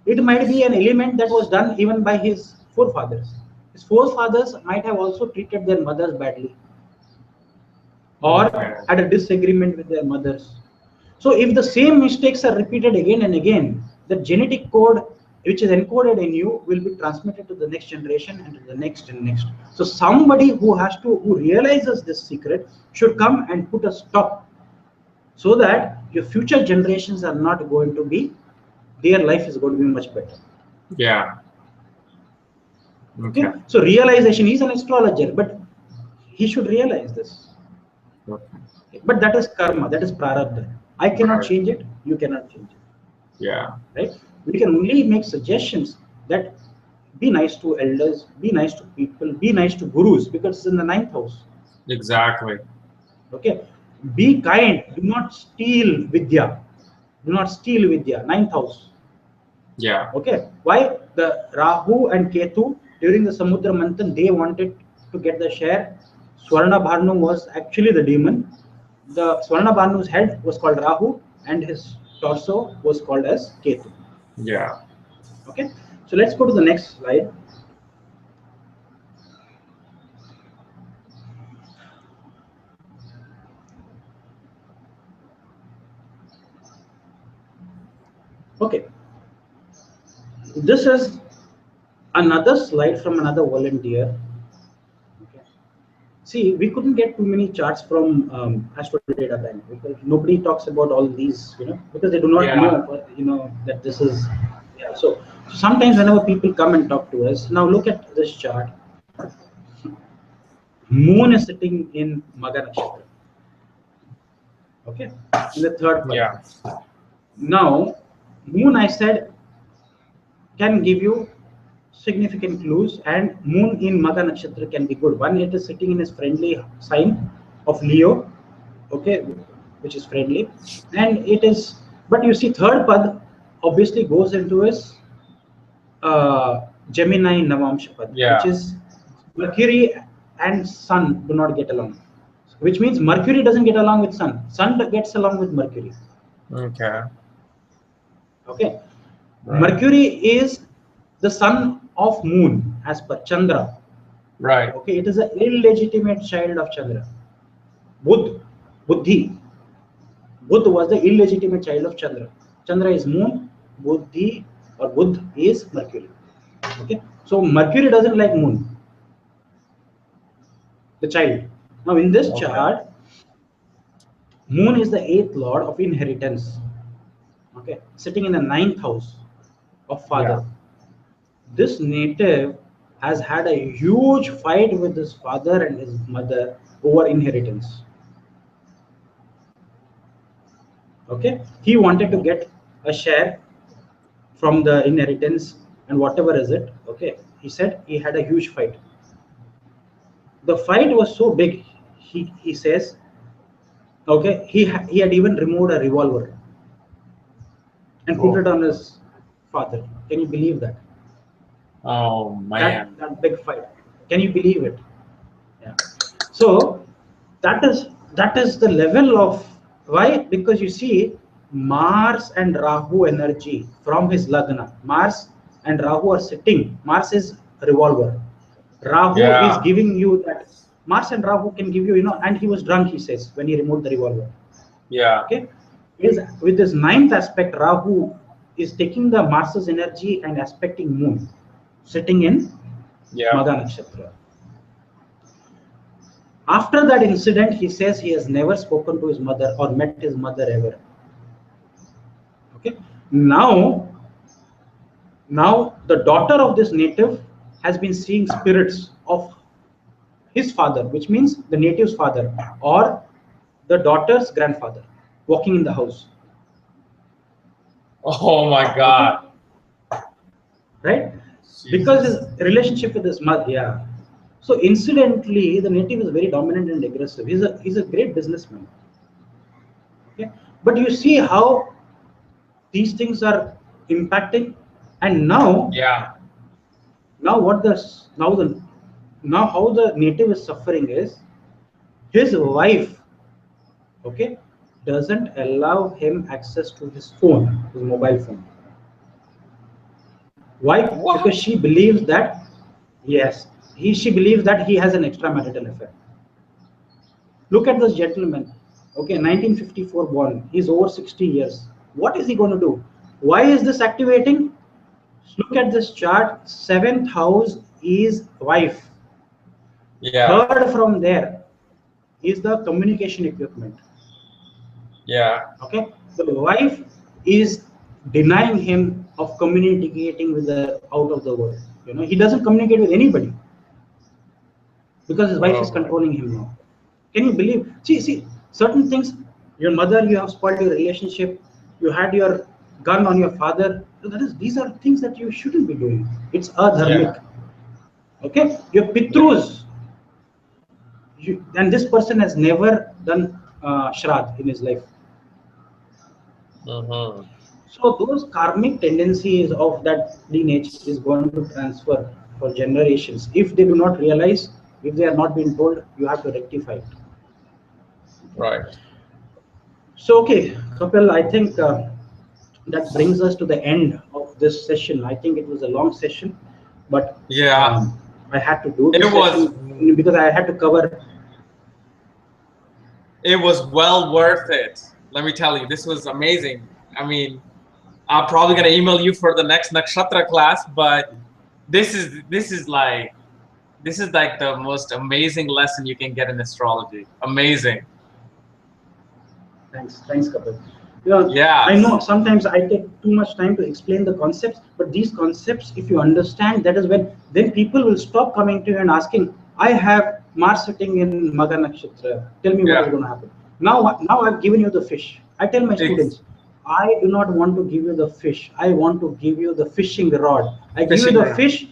It might be an element that was done even by his forefathers. His forefathers might have also treated their mothers badly or Okay. had a disagreement with their mothers. So if the same mistakes are repeated again and again, the genetic code which is encoded in you will be transmitted to the next generation and to the next and next. So somebody who realizes this secret should come and put a stop, so that your future generations are not going to be, their life is going to be much better. Yeah. Okay. Okay, so realization, he's an astrologer, but he should realize this. Okay. But that is karma, that is prarabdha. I cannot Right. change it, you cannot change it. Yeah. right? We can only make suggestions that be nice to elders, be nice to people, be nice to gurus, because it's in the ninth house. Exactly. Okay, be kind. Do not steal vidya. Do not steal vidya. Ninth house. Yeah. Okay, why the Rahu and Ketu during the Samudra Manthan they wanted to get the share. Swarna Bharnu was actually the demon. The Swarna Bharnu's head was called Rahu, and his torso was called as Ketu. Yeah. Okay, so let's go to the next slide. Okay, this is another slide from another volunteer. Okay. See, we couldn't get too many charts from Astro Data Bank because nobody talks about all these, because they do not know, that this is. Yeah. So sometimes whenever people come and talk to us, now look at this chart. Moon is sitting in Magha Nakshatra. Okay, in the third pad. Yeah. Now, Moon, I said, can give you significant clues, and Moon in Magha Nakshatra can be good. One, it is sitting in his friendly sign of Leo, okay, which is friendly, and it is. But you see, third pad obviously goes into his Gemini Navamsha pad, Yeah. which is Mercury and Sun do not get along, which means Mercury doesn't get along with Sun. Sun gets along with Mercury. Okay. Okay. Right. Mercury is the son of Moon as per Chandra. Right. Okay, it is an illegitimate child of Chandra. Buddhi. Buddha was the illegitimate child of Chandra. Chandra is Moon, Buddhi or Buddh is Mercury. Okay, so Mercury doesn't like Moon, the child. Now in this chart, Moon is the 8th lord of inheritance. Okay, sitting in the 9th house of father. Yeah. This native has had a huge fight with his father and his mother over inheritance. Okay, he wanted to get a share from the inheritance and whatever is it. Okay, he said he had a huge fight. The fight was so big, he says, okay, he had even removed a revolver and put it on his father. Can you believe that? Oh man. That big fight. Can you believe it? Yeah. So that is the level of why, because you see Mars and Rahu energy from his Lagna. Mars and Rahu are sitting. Mars is revolver. Rahu is giving you that. Mars and Rahu can give you, and he was drunk, he says, when he removed the revolver. Yeah. Okay. With this 9th aspect, Rahu is taking the Mars's energy and aspecting Moon, sitting in Magha Nakshatra. After that incident, he says he has never spoken to his mother or met his mother ever. Okay. Now the daughter of this native has been seeing spirits of his father, which means the native's father or the daughter's grandfather, walking in the house. Oh my God. Okay. Right? Jesus. Because his relationship with his mother, yeah. So incidentally, the native is very dominant and aggressive. He's a great businessman. Okay, but you see how these things are impacting, and now how the native is suffering is his wife, okay, doesn't allow him access to his phone, his mobile phone. Why? What? Because she believes that she believes that he has an extramarital affair. Look at this gentleman. Okay, 1954 born. He's over 60 years. What is he going to do? Why is this activating? Look at this chart. 7th house is wife. Yeah. Third from there is the communication equipment. Yeah. Okay. The wife is denying him of communicating with the out of the world. He doesn't communicate with anybody because his wife is controlling him now. Can you believe? See, certain things. Your mother, you have spoiled your relationship. You had your gun on your father. So these are things that you shouldn't be doing. It's adharmic. Okay, your Pitrus, and this person has never done Shradha in his life. So those karmic tendencies of that lineage is going to transfer for generations. If they do not realize, if they are not being told, you have to rectify it. Right. So, okay, Kapil, I think that brings us to the end of this session. I think it was a long session, but I had to do this session because I had to cover. It was well worth it. Let me tell you, this was amazing. I mean, I'm probably gonna email you for the next Nakshatra class, but this is like the most amazing lesson you can get in astrology. Amazing. Thanks, Kapil. I know sometimes I take too much time to explain the concepts, but these concepts, if you understand, that is when then people will stop coming to you and asking, I have Mars sitting in Magha Nakshatra. Tell me what is going to happen. Now I've given you the fish. I tell my students, I do not want to give you the fish. I want to give you the fishing rod. I give you the fish.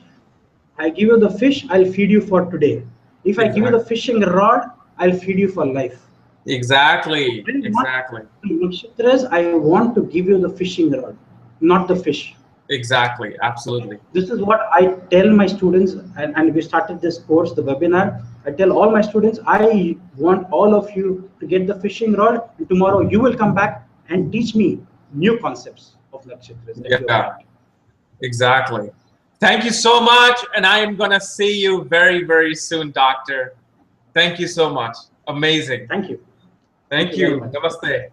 I give you the fish. I'll feed you for today. If I give you the fishing rod, I'll feed you for life. Exactly. Nakshatras, I want to give you the fishing rod, not the fish. Exactly. Absolutely. This is what I tell my students, and we started this course, the webinar. I tell all my students, I want all of you to get the fishing rod, and tomorrow you will come back and teach me new concepts of nakshatras. Exactly. Thank you so much, and I am gonna see you very, very soon, Doctor. Thank you so much. Amazing. Thank you. Thank you. Namaste.